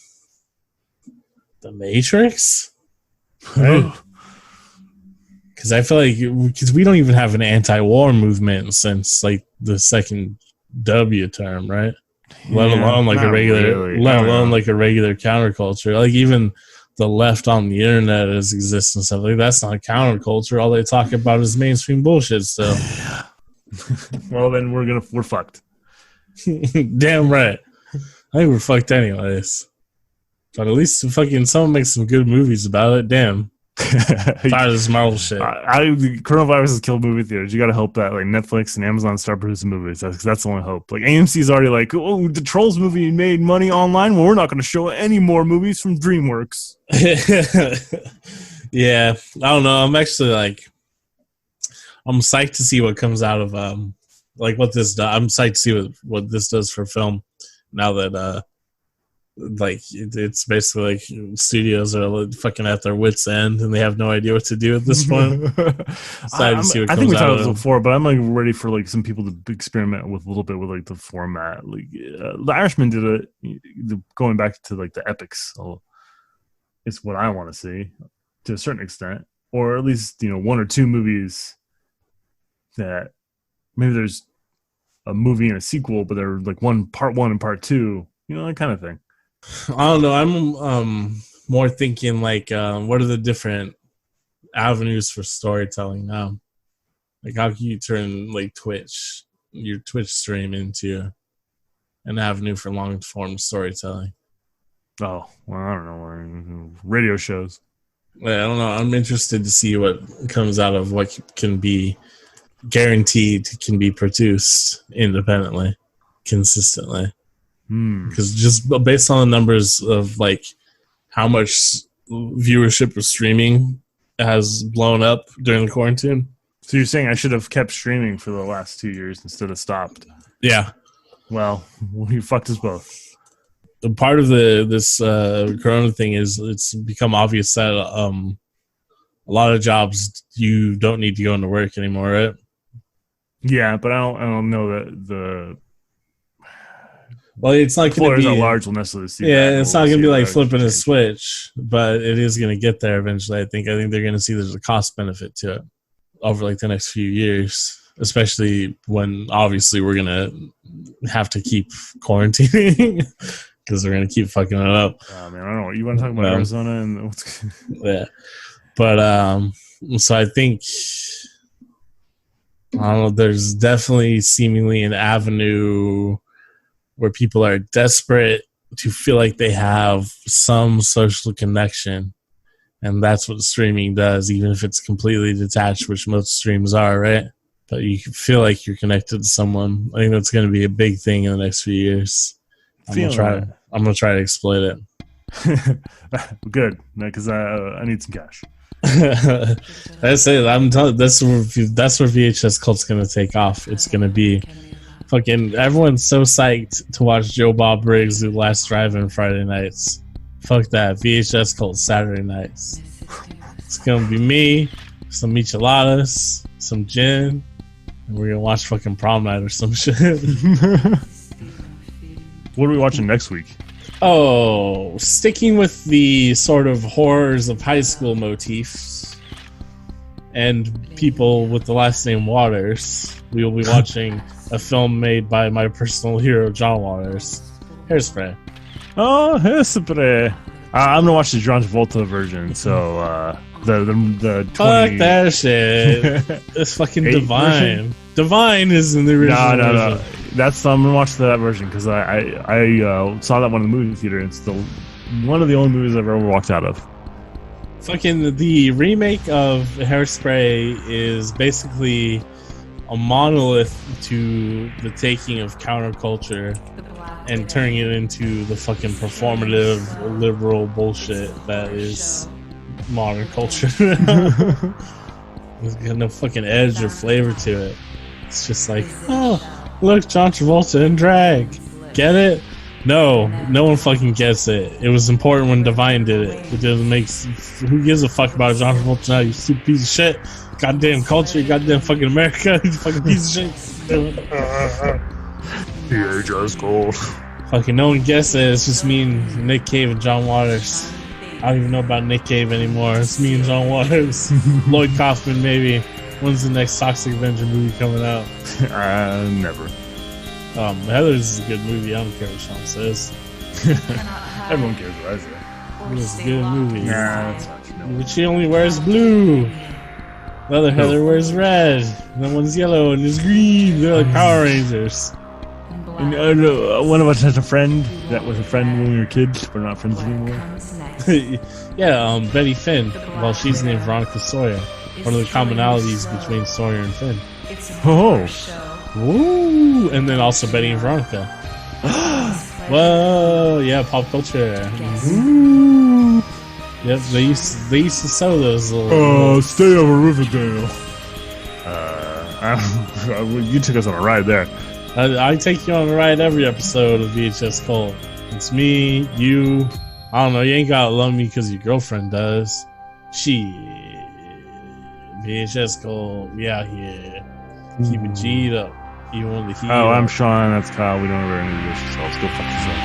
The Matrix. Right? Because I feel like we don't even have an anti-war movement since like the second W term, right? Let alone like a regular counterculture. Like even the left on the internet as exists and stuff like that's not counterculture. All they talk about is mainstream bullshit still. Well, then we're fucked. Damn right. I think we're fucked anyways. But at least fucking someone makes some good movies about it. Damn. Tired of this Marvel shit. The coronavirus has killed movie theaters. You got to hope that like Netflix and Amazon start producing movies. That's the only hope. Like AMC's already like, oh, the Trolls movie made money online. Well, we're not going to show any more movies from DreamWorks. Yeah, I don't know. I'm actually like, I'm psyched to see what comes out of like what this does. I'm psyched to see what this does for film now that like it's basically like studios are like fucking at their wits' end and they have no idea what to do at this point. I think we talked about this before, but I'm like ready for like some people to experiment with a little bit with like the format. Like The Irishman did it, going back to like the epics. So it's what I want to see to a certain extent, or at least one or two movies that maybe there's a movie and a sequel, but they're like part one and part two, that kind of thing. I don't know. I'm more thinking like, what are the different avenues for storytelling now? Like, how can you turn like your Twitch stream into an avenue for long form storytelling? Oh, well, I don't know. Radio shows. I don't know. I'm interested to see what comes out of what can be guaranteed can be produced independently, consistently. Because just based on the numbers of like how much viewership of streaming has blown up during the quarantine. So you're saying I should have kept streaming for the last 2 years instead of stopped? Yeah. Well, you fucked us both. The part of this Corona thing is it's become obvious that a lot of jobs you don't need to go into work anymore, right? Yeah, but I don't know that well, it's not going to be at large will necessarily see. Yeah, it's not going to be like flipping a switch, but it is going to get there eventually. I think they're going to see there's a cost benefit to it over like the next few years, especially when obviously we're going to have to keep quarantining. Because they're gonna keep fucking it up. Oh man, I don't know. You want to talk about Arizona and what's yeah, but so I think I don't know. There's definitely seemingly an avenue where people are desperate to feel like they have some social connection, and that's what streaming does. Even if it's completely detached, which most streams are, right? But you feel like you're connected to someone. I think that's going to be a big thing in the next few years. I'm gonna try to exploit it. Good, because I need some cash. That's it. I'm telling. That's where VHS Cult's gonna take off. It's gonna be fucking. Everyone's so psyched to watch Joe Bob Briggs do Last Drive-In Friday nights. Fuck that. VHS Cult Saturday nights. It's gonna be me, some micheladas, some gin, and we're gonna watch fucking Prom Night or some shit. What are we watching next week? Oh, sticking with the sort of horrors of high school motifs and people with the last name Waters, we will be watching a film made by my personal hero, John Waters, Hairspray. Oh, Hairspray. I'm going to watch the John Travolta version, so the 20... Fuck that shit. It's fucking Divine. Version? Divine is in the original version. No. I'm gonna watch that version because I saw that one in the movie theater. And it's one of the only movies I've ever walked out of. Fucking the remake of Hairspray is basically a monolith to the taking of counterculture and turning it into the fucking performative liberal bullshit that is modern culture. There's got no fucking edge or flavor to it. It's just like, oh, look, John Travolta in drag. Get it? No one fucking gets it. It was important when Divine did it. It doesn't make... Who gives a fuck about John Travolta now, you stupid piece of shit? Goddamn culture, goddamn fucking America, you fucking piece of shit. You're just cold. Fucking no one gets it. It's just me and Nick Cave and John Waters. I don't even know about Nick Cave anymore. It's me and John Waters. Lloyd Kaufman, maybe. When's the next Toxic Avenger movie coming out? Never. Heather's is a good movie. I don't care what Sean says. Everyone cares what I say. It's a good movie. Nah, that's not true. But she only wears blue. The other Heather wears red. And that one's yellow and is green. They're like Power Rangers. And, one of us has a friend that was a friend when we were kids. We're not friends anymore. Yeah, Betty Finn. Well, she's named Veronica Sawyer. One of the commonalities between Sawyer and Finn. Oh. Woo! And then also Betty and Veronica. Whoa! Yeah, pop culture. Woo! Yep, they used to sell those little. Stay over Riverdale. You took us on a ride there. I take you on a ride every episode of VHS Cult. It's me, you. I don't know. You ain't gotta love me because your girlfriend does. VHS Cult. We out here. Keep it G'd up. You want the heat. Oh, I'm Sean. That's Kyle. We don't ever introduce ourselves. Go fuck yourself.